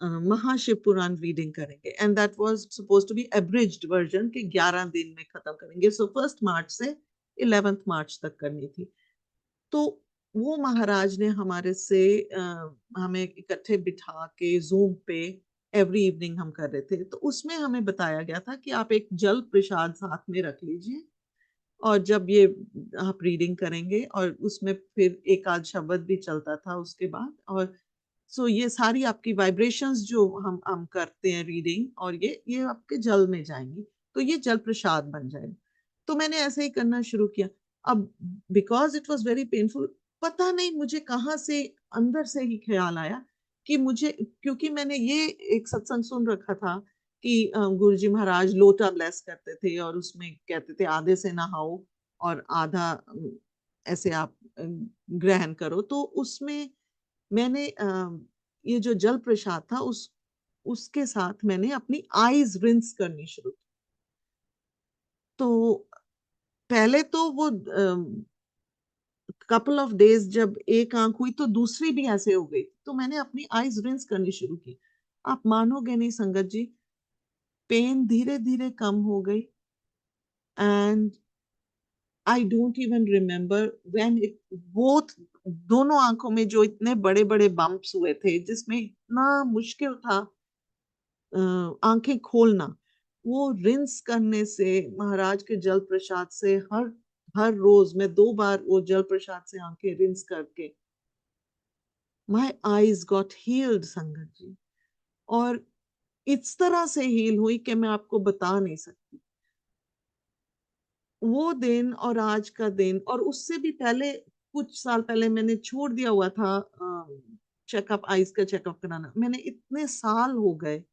महाशिव पुराण रीडिंग करेंगे, and that was suppose to be abridged version के 11 दिन में खत्म करेंगे। सो 1 मार्च से 11 मार्च तक करनी थी। तो वो महाराज ने हमारे से हमें इकट्ठे बिठा के जूम पे एवरी इवनिंग हम कर रहे थे। तो उसमें हमें बताया गया था कि आप एक जल प्रसाद साथ में रख लीजिए, और जब ये आप रीडिंग करेंगे, और उसमें फिर एक आध शब्द भी चलता था उसके बाद, और सो ये सारी आपकी वाइब्रेशंस जो हम करते हैं रीडिंग, और ये आपके जल में जाएंगी, तो ये जल प्रसाद बन जाएगा। तो मैंने ऐसे ही करना शुरू किया। अब because it was very painful, पता नहीं मुझे कहाँ से अंदर से ही ख्याल आया कि मुझे, क्योंकि मैंने ये एक सत्संग सुन रखा था कि गुरु जी महाराज लोटा ब्लेस करते थे, और उसमें कहते थे आधे से नहाओ और आधा ऐसे आप ग्रहण करो। तो उसमें मैंने ये जो जल प्रसाद था, उसके साथ मैंने अपनी आईज रिंस करनी शुरू की। तो पहले तो वो कपल ऑफ डेज जब एक आंख हुई, तो दूसरी भी ऐसे हो गई, तो मैंने अपनी आईज रिंस करनी शुरू की। आप मानोगे नहीं संगत जी, पेन धीरे धीरे कम हो गई, and I don't even remember when it both, दोनों आंखों में जो इतने बड़े बड़े बम्प्स हुए थे, जिसमें इतना मुश्किल था आंखें खोलना, वो रिंस करने से, महाराज के जल प्रसाद से, हर हर रोज मैं 2 बार वो जल प्रसाद से आंखें रिंस करके, माय आईज गॉट हील्ड संगत जी। और इस तरह से हील हुई कि मैं आपको बता नहीं सकती। वो दिन और आज का दिन, और उससे भी पहले कुछ साल पहले मैंने छोड़ दिया हुआ था चेकअप, आईज का चेकअप कराना। मैंने इतने साल हो गए,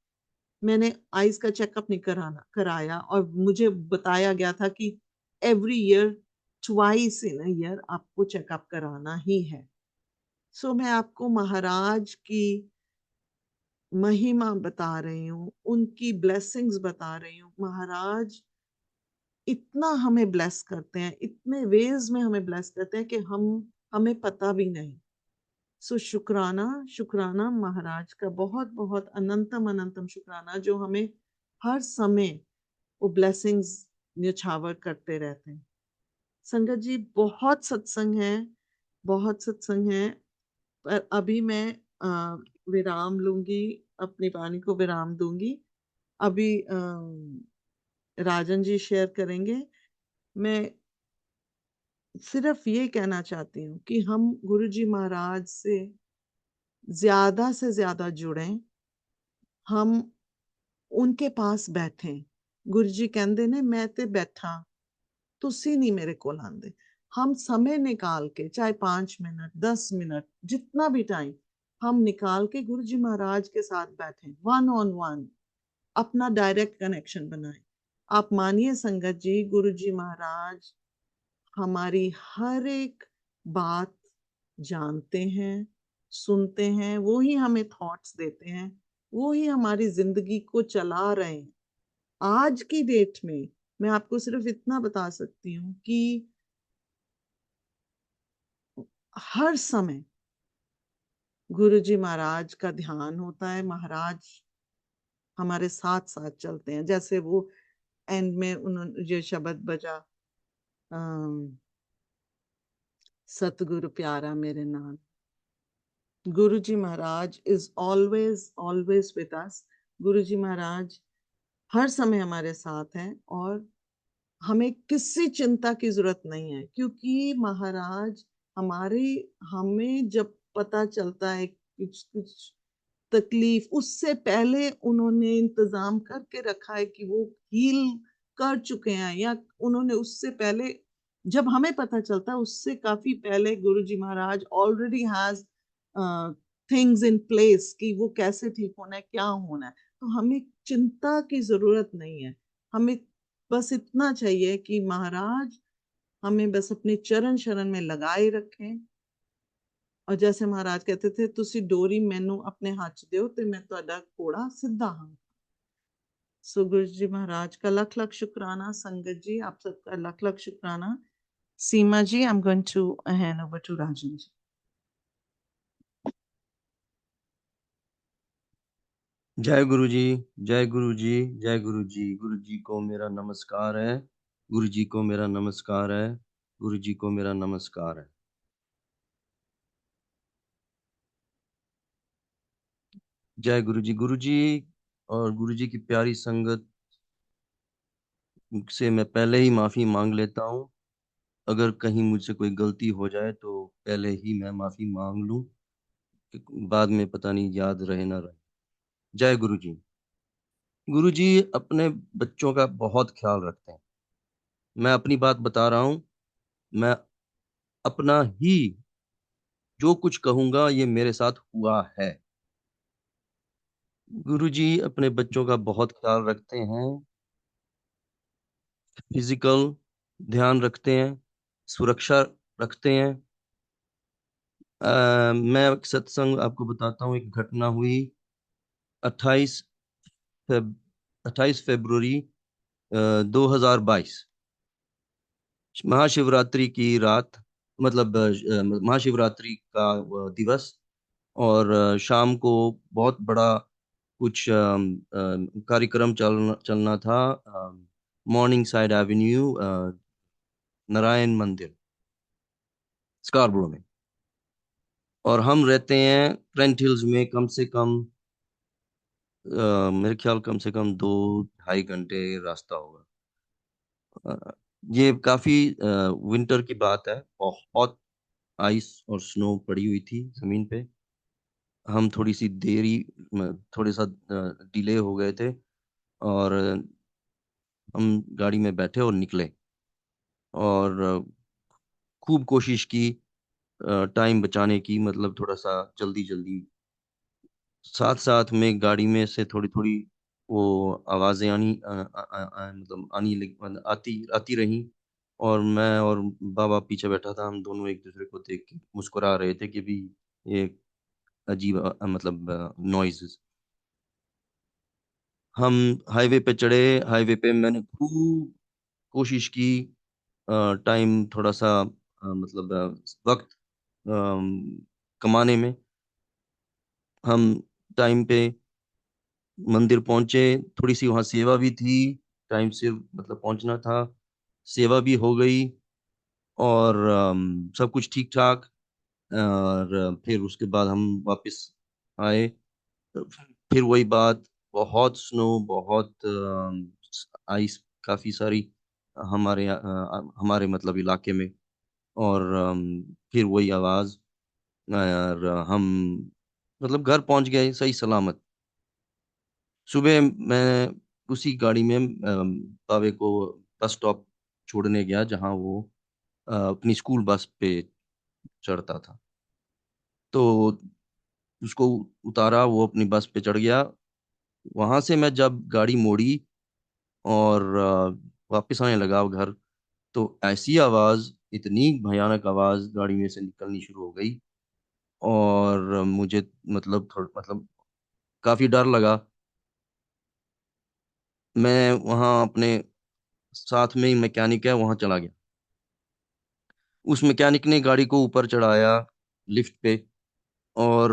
मैंने आईज का चेकअप नहीं कराया, और मुझे बताया गया था कि every year, twice in a year आपको चेकअप कराना ही है। सो मैं आपको महाराज की महिमा बता रही हूँ, उनकी ब्लेसिंग्स बता रही हूँ। महाराज इतना हमें ब्लेस करते हैं, इतने वेज में हमें ब्लेस करते हैं कि हमें पता भी नहीं। सो शुक्राना, शुक्राना महाराज का, बहुत बहुत अनंतम अनंतम शुक्राना, जो हमें हर समय वो ब्लेसिंग्स न्यौछावर करते रहते हैं। संगत जी बहुत सत्संग है, बहुत सत्संग है, पर अभी मैं विराम लूंगी, अपनी वाणी को विराम दूंगी। अभी राजन जी शेयर करेंगे। मैं सिर्फ ये कहना चाहती हूँ कि हम गुरु जी महाराज से ज्यादा जुड़ें, हम उनके पास बैठें। गुरु जी कहते ने मैं ते बैठा, तुसी नहीं मेरे को आंदे। हम समय निकाल के, चाहे 5 मिनट 10 मिनट, जितना भी टाइम हम निकाल के गुरु जी महाराज के साथ बैठे, वन ऑन वन अपना डायरेक्ट कनेक्शन बनाए। आप मानिए संगत जी, गुरु जी महाराज हमारी हर एक बात जानते हैं, सुनते हैं, वो ही हमें थॉट्स देते हैं, वो ही हमारी जिंदगी को चला रहे हैं। आज की डेट में मैं आपको सिर्फ इतना बता सकती हूँ कि हर समय गुरु जी महाराज का ध्यान होता है, महाराज हमारे साथ साथ चलते हैं। जैसे वो एंड में उन्होंने ये शब्द बजा, अम, सतगुरु प्यारा मेरे नाम, Guru ji Maharaj is always always with us. Guru ji महाराज हर समय हमारे साथ हैं, और हमें किसी चिंता की जरूरत नहीं है, क्योंकि महाराज हमारे, हमें जब पता चलता है कुछ कुछ तकलीफ, उससे पहले उन्होंने इंतजाम करके रखा है कि वो हील कर चुके हैं, या उन्होंने उससे पहले, जब हमें पता चलता है उससे काफी पहले Guru ji Maharaj already has things in place कि वो कैसे ठीक होना है, क्या होना है। तो हमें चिंता की जरूरत नहीं है। हमें बस इतना चाहिए कि महाराज हमें बस अपने चरण शरण में लगाए रखें। और जैसे महाराज कहते थे, तुसी डोरी मैनू अपने हाथ च दियो ते मैं ਤੁਹਾਡਾ घोड़ा सीधा हाँ। सो गुरु जी महाराज का लख लख शुक्राना। संगत जी आप सबका लख लख शुक्राना। Seema ji, I am going to hand over to Rajan ji. Jai Guru जी, जय गुरु जी, जय गुरु जी। गुरु जी को मेरा नमस्कार है। गुरु जी को मेरा नमस्कार है। गुरु जी को मेरा नमस्कार है। जय गुरु जी। गुरु जी और गुरु जी की प्यारी संगत से मैं पहले ही माफी मांग लेता हूँ। अगर कहीं मुझसे कोई गलती हो जाए तो पहले ही मैं माफी मांग लूं, कि बाद में पता नहीं याद रहे ना रहे। जय गुरु जी। गुरु जी अपने बच्चों का बहुत ख्याल रखते हैं। मैं अपनी बात बता रहा हूँ। मैं अपना ही जो कुछ कहूंगा ये मेरे साथ हुआ है। गुरुजी अपने बच्चों का बहुत ख्याल रखते हैं। फिजिकल ध्यान रखते हैं, सुरक्षा रखते हैं। मैं एक सत्संग आपको बताता हूँ। एक घटना हुई 28 फेब 28 फरवरी 2022, महाशिवरात्रि की रात, मतलब महाशिवरात्रि का दिवस। और शाम को बहुत बड़ा कुछ कार्यक्रम चलना था, मॉर्निंग साइड एवेन्यू, नारायण मंदिर, स्कार्बरो में। और हम रहते हैं ट्रेंट हिल्स में। कम से कम मेरे ख्याल कम से कम 2-2.5 घंटे रास्ता होगा। ये काफी विंटर की बात है। बहुत आइस और स्नो पड़ी हुई थी जमीन पे। हम थोड़ी सी देरी थोड़े सा डिले हो गए थे, और हम गाड़ी में बैठे और निकले। और खूब कोशिश की टाइम बचाने की, मतलब थोड़ा सा जल्दी जल्दी। साथ साथ में गाड़ी में से थोड़ी थोड़ी वो आवाजें मतलब आती आती रही। और मैं और बाबा पीछे बैठा था। हम दोनों एक दूसरे को देख के मुस्कुरा रहे थे कि भी ये अजीब मतलब नॉइज। हम हाईवे पे चढ़े। हाईवे पे मैंने खूब कोशिश की टाइम थोड़ा सा मतलब वक्त कमाने में। हम टाइम पे मंदिर पहुंचे। थोड़ी सी वहाँ सेवा भी थी, टाइम से मतलब पहुंचना था। सेवा भी हो गई, और सब कुछ ठीक ठाक। और फिर उसके बाद हम वापस आए। फिर वही बात, बहुत स्नो, बहुत आइस काफी सारी हमारे मतलब इलाके में। और फिर वही आवाज। और हम मतलब घर पहुंच गए सही सलामत। सुबह मैं उसी गाड़ी में पावे को बस स्टॉप छोड़ने गया, जहां वो अपनी स्कूल बस पे चढ़ता था। तो उसको उतारा, वो अपनी बस पे चढ़ गया। वहां से मैं जब गाड़ी मोड़ी और वापस आने लगा घर, तो ऐसी आवाज, इतनी भयानक आवाज गाड़ी में से निकलनी शुरू हो गई। और मुझे मतलब मतलब काफी डर लगा। मैं वहाँ अपने साथ में ही मैकेनिक है, वहाँ चला गया। उस मैकेनिक ने गाड़ी को ऊपर चढ़ाया लिफ्ट पे। और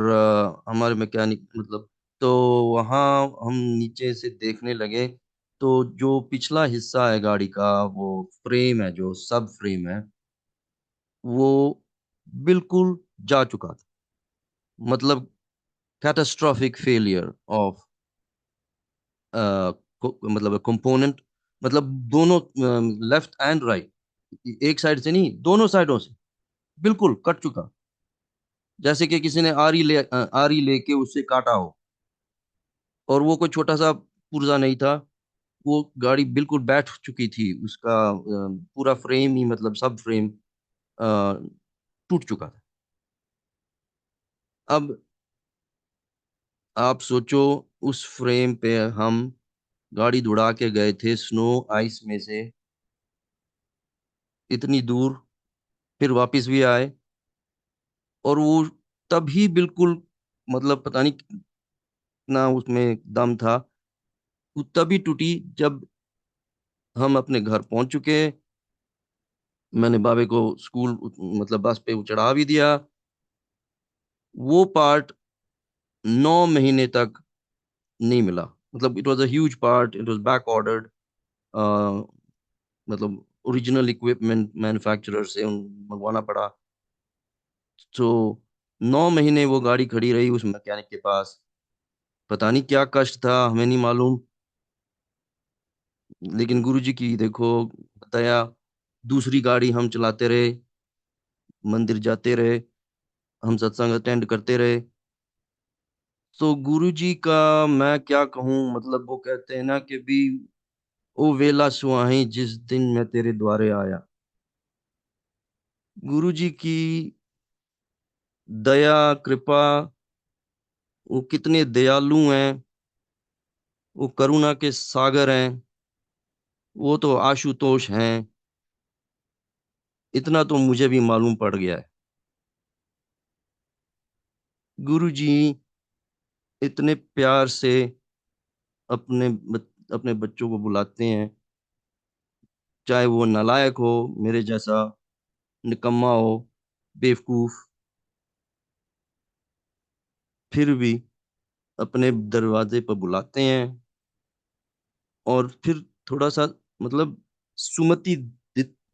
हमारे मैकेनिक मतलब, तो वहाँ हम नीचे से देखने लगे, तो जो पिछला हिस्सा है गाड़ी का, वो फ्रेम है, जो सब फ्रेम है, वो बिल्कुल जा चुका था। मतलब कैटास्ट्रॉफिक फेलियर ऑफ मतलब कंपोनेंट, मतलब दोनों, लेफ्ट एंड राइट, एक साइड से नहीं, दोनों साइडों से बिल्कुल कट चुका। जैसे कि किसी ने आरी लेके उससे काटा हो, और वो कोई छोटा सा पुर्जा नहीं था। वो गाड़ी बिल्कुल बैठ चुकी थी, उसका पूरा फ्रेम ही, मतलब सब फ्रेम टूट चुका था। अब आप सोचो, उस फ्रेम पे हम गाड़ी दौड़ा के गए थे स्नो आइस में से इतनी दूर, फिर वापस भी आए, और वो तभी बिल्कुल, मतलब पता नहीं कितना उसमें दम था, वो तभी टूटी जब हम अपने घर पहुंच चुके। मैंने बाबे को स्कूल, मतलब बस पे चढ़ा भी दिया। वो पार्ट 9 महीने तक नहीं मिला। मतलब it was a huge part, it was back ordered, मतलब ओरिजिनल इक्विपमेंट मैन्युफैक्चरर से मंगवाना पड़ा। तो 9 महीने वो गाड़ी खड़ी रही उस मैकेनिक के पास। पता नहीं क्या कष्ट था, हमें नहीं मालूम। लेकिन गुरुजी की देखो दया, दूसरी गाड़ी हम चलाते रहे, मंदिर जाते रहे, हम सत्संग अटेंड करते रहे। तो गुरुजी का मैं क्या कहूँ, मतलब वो कहते हैं ना कि भी ओ वेला सुहाई जिस दिन मैं तेरे द्वारे आया। गुरुजी की दया, कृपा, वो कितने दयालु हैं, वो करुणा के सागर हैं, वो तो आशुतोष हैं। इतना तो मुझे भी मालूम पड़ गया है। गुरुजी इतने प्यार से अपने बच्चों को बुलाते हैं, चाहे वो नालायक हो, मेरे जैसा निकम्मा हो, बेवकूफ, फिर भी अपने दरवाजे पर बुलाते हैं। और फिर थोड़ा सा, मतलब सुमति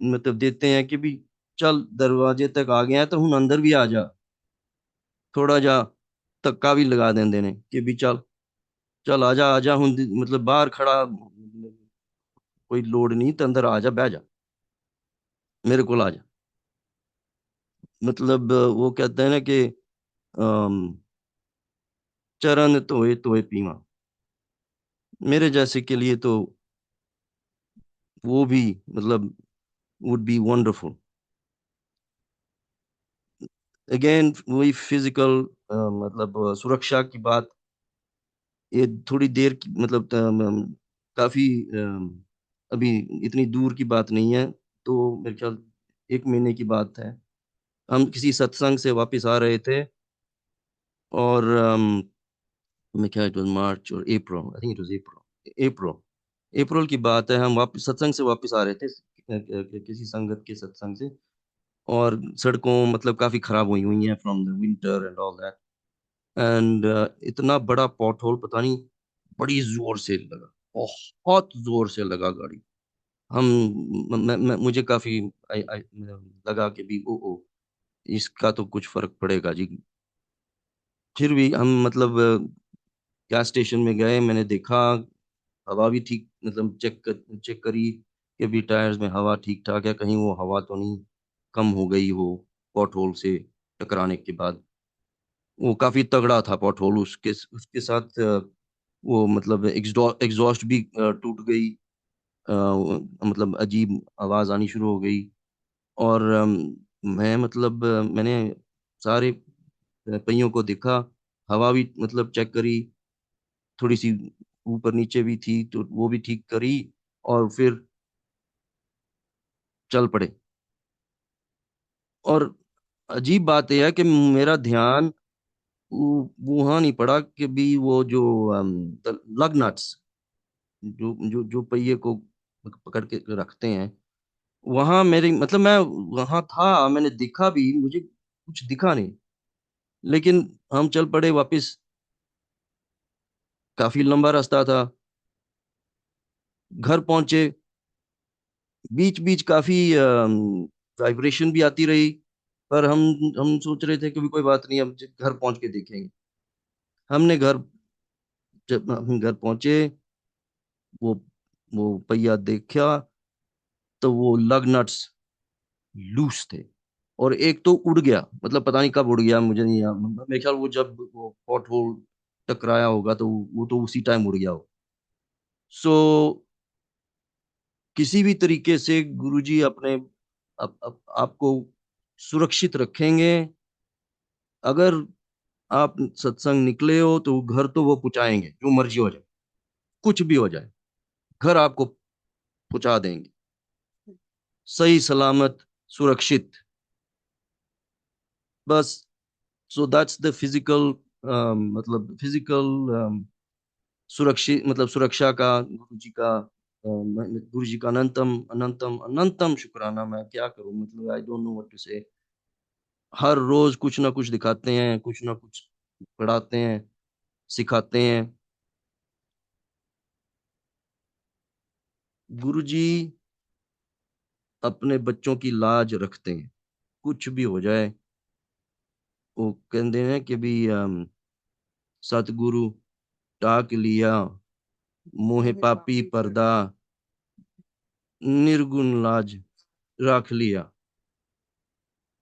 मतलब देते हैं कि भी चल दरवाजे तक आ गया है तो हूं अंदर भी आ जा, थोड़ा जा धक्का भी लगा देंदे ने कि भी चल, चल आजा आजा हूं, मतलब बाहर खड़ा, कोई लोड नहीं तो अंदर आ जा, बह जा, मेरे को आ जा। मतलब वो कहते हैं ना कि चरण धोए धोए पीवा, मेरे जैसे के लिए तो वो भी, मतलब वुड बी वंडरफुल। अगेन वही फिजिकल, मतलब सुरक्षा की बात, ये थोड़ी देर की, मतलब काफी अभी इतनी दूर की बात नहीं है। तो मेरे ख्याल 1 महीने की बात है। हम किसी सत्संग से वापस आ रहे थे, और मैं क्या, इट वाज मार्च और अप्रैल, आई थिंक इट वाज अप्रैल, अप्रैल की बात है। हम वापस सत्संग से वापस आ रहे थे, किसी संगत के सत्संग से। और सड़कों, मतलब काफी खराब हुई हुई हैं from the winter and all that. And इतना बड़ा पॉट होल, पता नहीं, बड़ी जोर से लगा, बहुत जोर से लगा गाड़ी। हम मुझे काफी लगा कि भी ओ इसका तो कुछ फर्क पड़ेगा जी। फिर भी हम, मतलब गैस स्टेशन में गए, मैंने देखा हवा भी ठीक, मतलब चेक करी कि भी टायर्स में हवा ठीक ठाक है, कहीं वो हवा तो नहीं कम हो गई हो पॉट होल से टकराने के बाद। वो काफी तगड़ा था पॉट होल, उसके उसके साथ वो, मतलब एग्जॉस्ट भी टूट गई, मतलब अजीब आवाज आनी शुरू हो गई। और मैं, मतलब मैंने सारे पहियों को देखा, हवा भी मतलब चेक करी, थोड़ी सी ऊपर नीचे भी थी तो वो भी ठीक करी, और फिर चल पड़े। और अजीब बात यह है कि मेरा ध्यान वहां नहीं पड़ा कि भी वो जो लग नट्स, जो जो जो पहिए को पकड़ के रखते हैं, वहां मेरी, मतलब मैं वहां था, मैंने देखा भी, मुझे कुछ दिखा नहीं। लेकिन हम चल पड़े वापस। काफी लंबा रास्ता था, घर पहुंचे, बीच बीच काफी वाइब्रेशन भी आती रही, पर हम सोच रहे थे कि भी कोई बात नहीं, अब घर पहुंच के देखेंगे। हमने घर जब हम घर पहुंचे, वो वो पहिया देखा, तो वो लग नट्स लूज थे। और एक तो उड़ गया, मतलब पता नहीं कब उड़ गया, मुझे नहीं याद। मेरे ख्याल वो जब वो पॉट होल टकराया होगा तो वो तो उसी टाइम उड़ गया हो। सो किसी भी तरीके से गुरुजी अपने आपको सुरक्षित रखेंगे। अगर आप सत्संग निकले हो तो घर तो वो पहुंचाएंगे, जो मर्जी हो जाए, कुछ भी हो जाए, घर आपको पहुंचा देंगे, सही सलामत, सुरक्षित। बस। सो दैट्स द फिजिकल, मतलब फिजिकल सुरक्षित, मतलब सुरक्षा का गुरु जी का, गुरु जी का अनंतम अनंतम अनंतम शुक्राना। मैं क्या करूं, मतलब I don't know what to say. हर रोज कुछ ना कुछ दिखाते हैं, कुछ ना कुछ पढ़ाते हैं, सिखाते हैं। गुरु जी अपने बच्चों की लाज रखते हैं, कुछ भी हो जाए। वो कहते हैं कि भी सतगुरु टाक लिया, मोहे मोहे पापी पापी पर्दा, पर्दा। निर्गुण लाज रख लिया।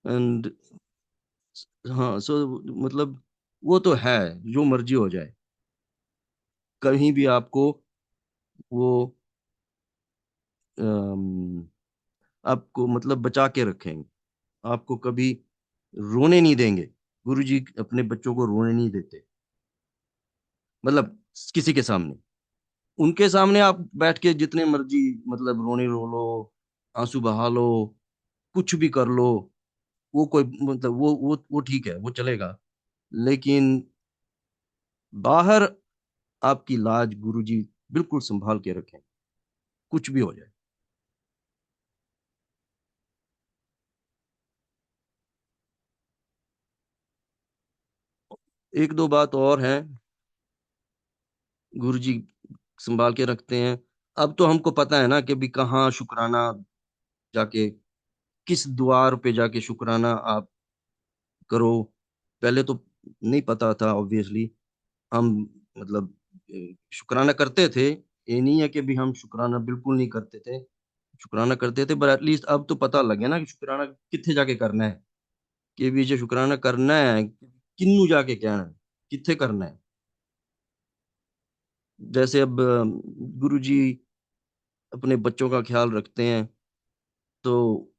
एंड हाँ, सो मतलब वो तो है, जो मर्जी हो जाए, कहीं भी आपको वो अम, आपको मतलब बचा के रखेंगे। आपको कभी रोने नहीं देंगे। गुरुजी अपने बच्चों को रोने नहीं देते, मतलब किसी के सामने। उनके सामने आप बैठ के जितने मर्जी मतलब रोने रो लो, आंसू बहा लो, कुछ भी कर लो, वो कोई मतलब वो ठीक है, वो चलेगा। लेकिन बाहर आपकी लाज गुरुजी बिल्कुल संभाल के रखें, कुछ भी हो जाए। एक दो बात और है, गुरुजी संभाल के रखते हैं। अब तो हमको पता है ना कि भी कहाँ शुक्राना जाके, किस द्वार पे जाके शुक्राना आप करो। पहले तो नहीं पता था ऑब्वियसली। हम मतलब शुक्राना करते थे, ये नहीं है कि भी हम शुक्राना बिल्कुल नहीं करते थे, शुक्राना करते थे, पर एटलीस्ट अब तो पता लग गया ना कि शुक्राना कित्थे जाके करना है। कि भी जो शुक्राना करना है, किन्नू जाके कहना है, कित्थे करना है। जैसे अब गुरु जी अपने बच्चों का ख्याल रखते हैं, तो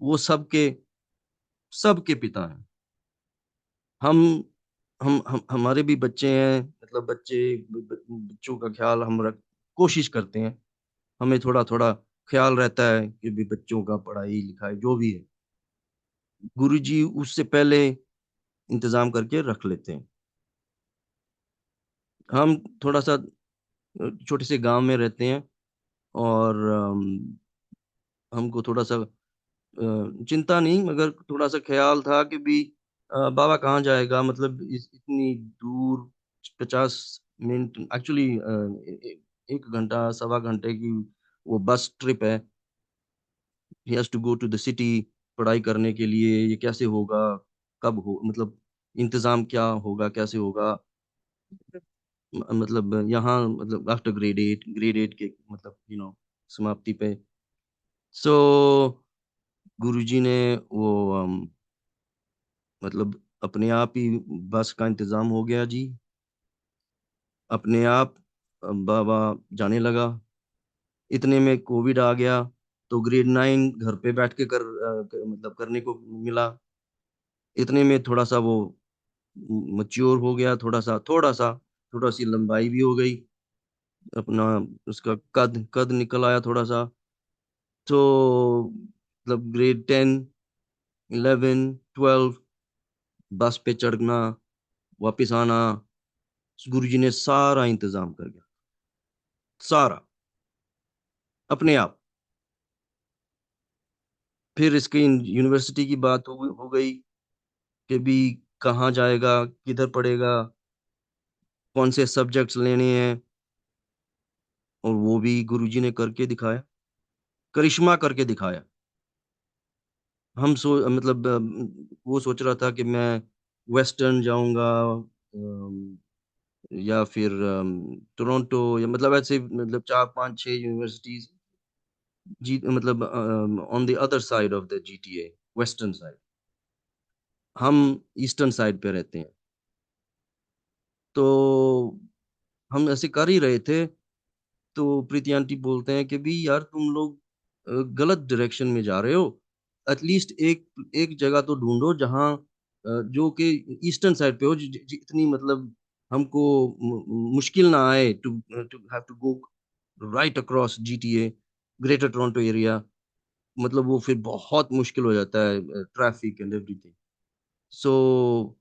वो सबके पिता हैं। हम हम हमारे भी बच्चे हैं, मतलब बच्चों का ख्याल हम रख कोशिश करते हैं। हमें थोड़ा थोड़ा ख्याल रहता है कि भी बच्चों का पढ़ाई लिखाई जो भी है, गुरुजी उससे पहले इंतजाम करके रख लेते हैं। हम थोड़ा सा छोटे से गांव में रहते हैं, और हमको थोड़ा सा चिंता नहीं, मगर थोड़ा सा ख्याल था कि भी बाबा कहाँ जाएगा, मतलब इतनी दूर, 50 मिनट एक्चुअली, 1 घंटा सवा घंटे की वो बस ट्रिप है। He has to go to the city पढ़ाई करने के लिए। ये कैसे होगा, कब हो, मतलब इंतजाम क्या होगा, कैसे होगा। मतलब यहाँ मतलब आफ्टर ग्रेड 8 के मतलब समाप्ति पे। सो गुरुजी ने वो मतलब अपने आप ही बस का इंतजाम हो गया जी। अपने आप बाबा जाने लगा। इतने में कोविड आ गया, तो ग्रेड 9 घर पे बैठ के मतलब करने को मिला। इतने में थोड़ा सा वो मच्योर हो गया, थोड़ा सी लंबाई भी हो गई अपना, उसका कद कद निकल आया थोड़ा सा। तो मतलब ग्रेड 10, 11, 12 बस पे चढ़ना, वापस आना, गुरुजी ने सारा इंतजाम कर गया, सारा अपने आप। फिर इसकी यूनिवर्सिटी की बात हो गई कि भी कहाँ जाएगा, किधर पढ़ेगा, कौन से सब्जेक्ट्स लेने हैं। और वो भी गुरुजी ने करके दिखाया, करिश्मा करके दिखाया। मतलब वो सोच रहा था कि मैं वेस्टर्न जाऊंगा, या फिर टोरंटो, या मतलब ऐसे मतलब चार पांच छह यूनिवर्सिटीज, जी मतलब on the other side of the GTA, western side. हम ईस्टर्न साइड पे रहते हैं, तो हम ऐसे कर ही रहे थे। तो प्रीति आंटी बोलते हैं कि भी यार तुम लोग गलत डायरेक्शन में जा रहे हो। एटलीस्ट एक एक जगह तो ढूंढो जहाँ जो कि ईस्टर्न साइड पे हो, इतनी मतलब हमको मुश्किल ना आए to to have to go right across GTA, greater Toronto area. मतलब वो फिर बहुत मुश्किल हो जाता है, ट्रैफिक एंड एवरीथिंग। सो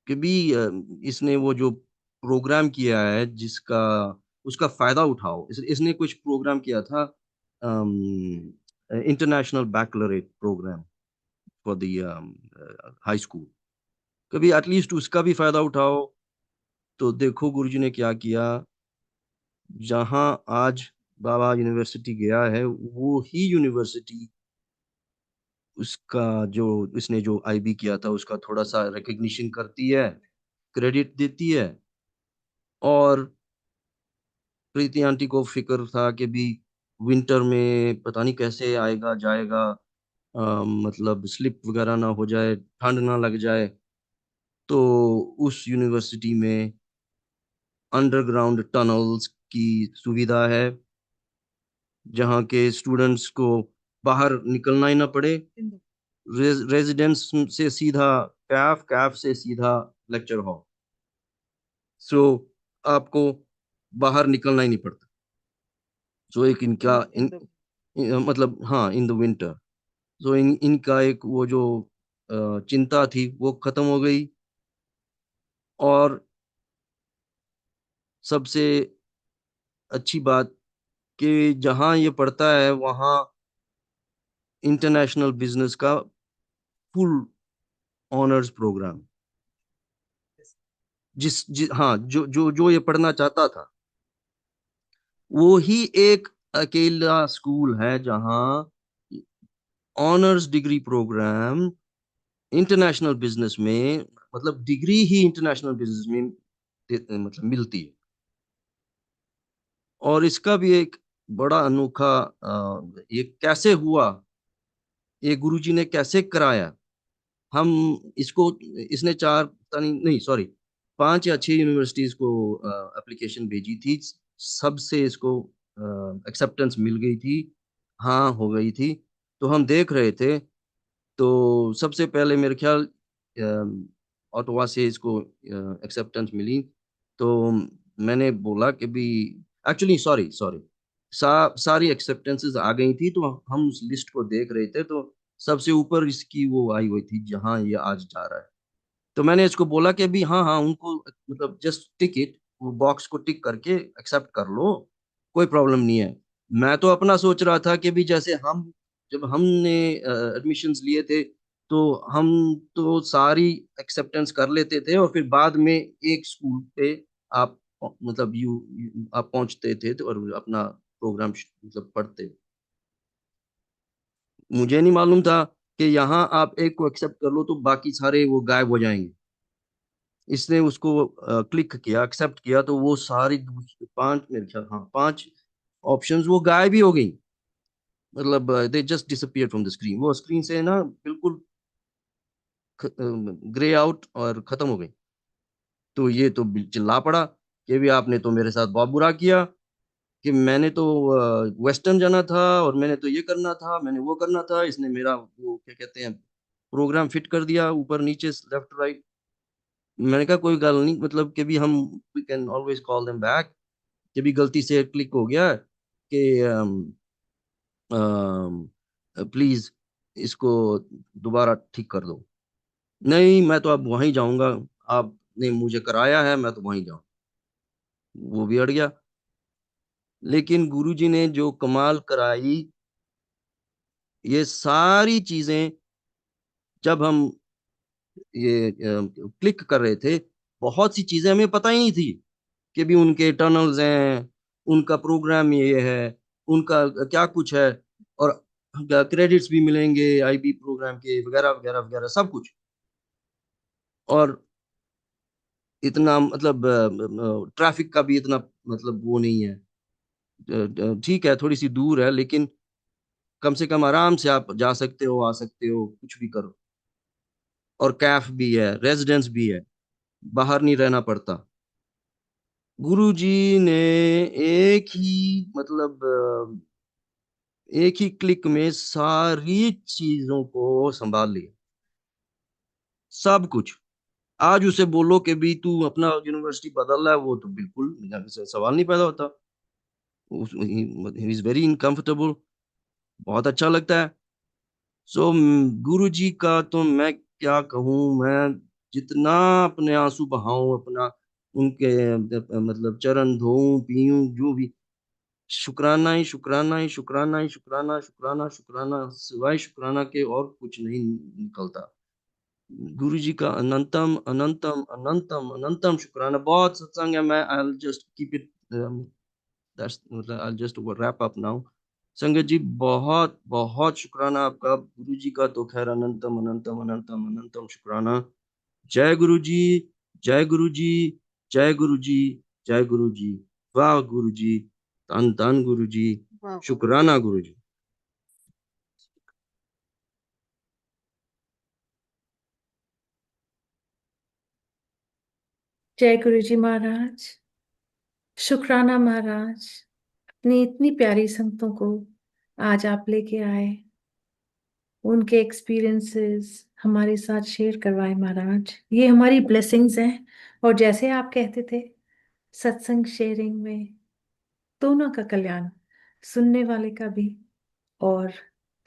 कि भी इसने वो जो प्रोग्राम किया है जिसका उसका फायदा उठाओ। इसने कुछ प्रोग्राम किया था, international baccalaureate program for the high school. कभी एटलीस्ट उसका भी फायदा उठाओ। तो देखो गुरुजी ने क्या किया। जहां आज बाबा यूनिवर्सिटी गया है, वो ही यूनिवर्सिटी उसका जो इसने जो IB किया था उसका थोड़ा सा रिकग्निशन करती है, क्रेडिट देती है। और प्रीति आंटी को फिक्र था कि भी विंटर में पता नहीं कैसे आएगा जाएगा, मतलब स्लिप वगैरह ना हो जाए, ठंड ना लग जाए। तो उस यूनिवर्सिटी में अंडरग्राउंड टनल्स की सुविधा है, जहाँ के स्टूडेंट्स को बाहर निकलना ही ना पड़े। रेजिडेंस से सीधा कैफ, कैफ से सीधा लेक्चर हॉल। सो आपको बाहर निकलना ही नहीं पड़ता। सो एक इनका मतलब हाँ, इन द विंटर। सो इनका एक वो जो चिंता थी वो खत्म हो गई। और सबसे अच्छी बात कि जहाँ ये पढ़ता है वहाँ इंटरनेशनल बिजनेस का फुल ऑनर्स प्रोग्राम, हाँ, जो ये पढ़ना चाहता था, वो ही एक अकेला स्कूल है जहाँ honours degree program international business में, मतलब डिग्री ही इंटरनेशनल बिजनेस में मतलब मिलती है। और इसका भी एक बड़ा अनोखा ये कैसे हुआ, ये गुरुजी ने कैसे कराया। हम इसको इसने चार पता नहीं नहीं सॉरी, पांच या छह यूनिवर्सिटीज को एप्लीकेशन भेजी थी। सबसे इसको एक्सेप्टेंस मिल गई थी, हाँ हो गई थी। तो हम देख रहे थे। तो सबसे पहले मेरे ख्याल ऑटोवा से इसको एक्सेप्टेंस मिली। तो मैंने बोला कि भी एक्चुअली सॉरी सॉरी, सारी एक्सेप्टेंसेस आ गई थी। तो हम उस लिस्ट को देख रहे थे, तो सबसे ऊपर इसकी वो आई हुई थी जहां ये आज जा रहा है। तो मैंने इसको बोला कि भी हाँ हाँ उनको मतलब जस्ट टिक इट, वो बॉक्स को टिक करके एक्सेप्ट कर लो, कोई प्रॉब्लम नहीं है। मैं तो अपना सोच रहा था कि भी जैसे हम जब हमने एडमिशन्स लिए थे, तो हम तो सारी एक्सेप्टेंस कर लेते थे और फिर बाद में एक स्कूल पे आप मतलब आप पहुंचते थे तो और अपना प्रोग्राम मतलब पढ़ते। मुझे नहीं मालूम था कि यहाँ आप एक को एक्सेप्ट कर लो तो बाकी सारे वो गायब हो जाएंगे। इसने उसको क्लिक किया, एक्सेप्ट किया, तो वो सारी पांच मेरे ख्याल हाँ पांच ऑप्शंस वो गायब ही हो गई। मतलब they just disappear from the screen, वो स्क्रीन से ना बिल्कुल ग्रे आउट और खत्म हो गई। तो ये तो चिल्ला पड़ा कि भी आपने तो मेरे साथ बहुत बुरा किया, कि मैंने तो वेस्टर्न जाना था और मैंने तो ये करना था, मैंने वो करना था, इसने मेरा वो क्या कहते हैं प्रोग्राम फिट कर दिया ऊपर नीचे लेफ्ट राइट। मैंने कहा कोई गल नहीं, मतलब कि भी हम we can always call them back, कि भी गलती से क्लिक हो गया कि प्लीज इसको दोबारा ठीक कर दो। नहीं मैं तो अब वहीं जाऊंगा, आपने मुझे कराया है मैं तो वहीं जाऊं। वो भी अड़ गया। लेकिन गुरुजी ने जो कमाल कराई, ये सारी चीजें जब हम ये क्लिक कर रहे थे, बहुत सी चीजें हमें पता ही नहीं थी कि भी उनके टनल्स हैं, उनका प्रोग्राम ये है, उनका क्या कुछ है। और क्रेडिट्स भी मिलेंगे आईबी प्रोग्राम के, वगैरह वगैरह वगैरह सब कुछ। और इतना मतलब ट्रैफिक का भी इतना मतलब वो नहीं है। ठीक है थोड़ी सी दूर है, लेकिन कम से कम आराम से आप जा सकते हो, आ सकते हो, कुछ भी करो। और कैफ भी है, रेजिडेंस भी है, बाहर नहीं रहना पड़ता। गुरुजी ने एक ही मतलब एक ही क्लिक में सारी चीजों को संभाल लिया, सब कुछ। आज उसे बोलो कि भी तू अपना यूनिवर्सिटी बदल रहा है, वो तो बिल्कुल सवाल नहीं पैदा होता। ही इज वेरी इनकम्फर्टेबल, बहुत अच्छा लगता है। सो गुरु जी का तो मैं क्या कहूँ, मैं जितना अपने आंसू बहाऊं, अपना उनके मतलब चरण धोऊं पीऊं जो भी, शुक्राना ही शुक्राना ही शुक्राना ही शुक्राना शुक्राना शुक्राना, सिवाय शुक्राना के और कुछ नहीं निकलता। गुरु जी का अनंतम अनंतम अनंतम अनंतम शुक्राना। बहुत सत्संग है, मैं I just keep it, that's मतलब I just wrap up now. Sangat ji बहुत बहुत शुक्राना आपका। गुरु जी का तो खैर अनंतम अनंतम अनंतम अनंतम शुक्राना। जय गुरु जी, जय गुरु जी, जय गुरु जी, जय गुरु जी। वाह गुरु जी, धन धन गुरु जी, वाह वाह। शुक्राना गुरु जी। जय गुरु जी महाराज। शुक्राना महाराज, अपनी इतनी प्यारी संगतों को आज आप लेके आए, उनके एक्सपीरियंसेस हमारे साथ शेयर करवाए महाराज। ये हमारी ब्लेसिंग्स हैं। और जैसे आप कहते थे, सत्संग शेयरिंग में दोनों का कल्याण, सुनने वाले का भी और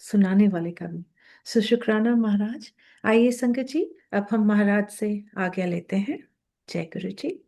सुनाने वाले का भी। सो शुक्राना महाराज। आइए संगत जी, अब हम महाराज से आज्ञा लेते हैं। जय गुरु जी।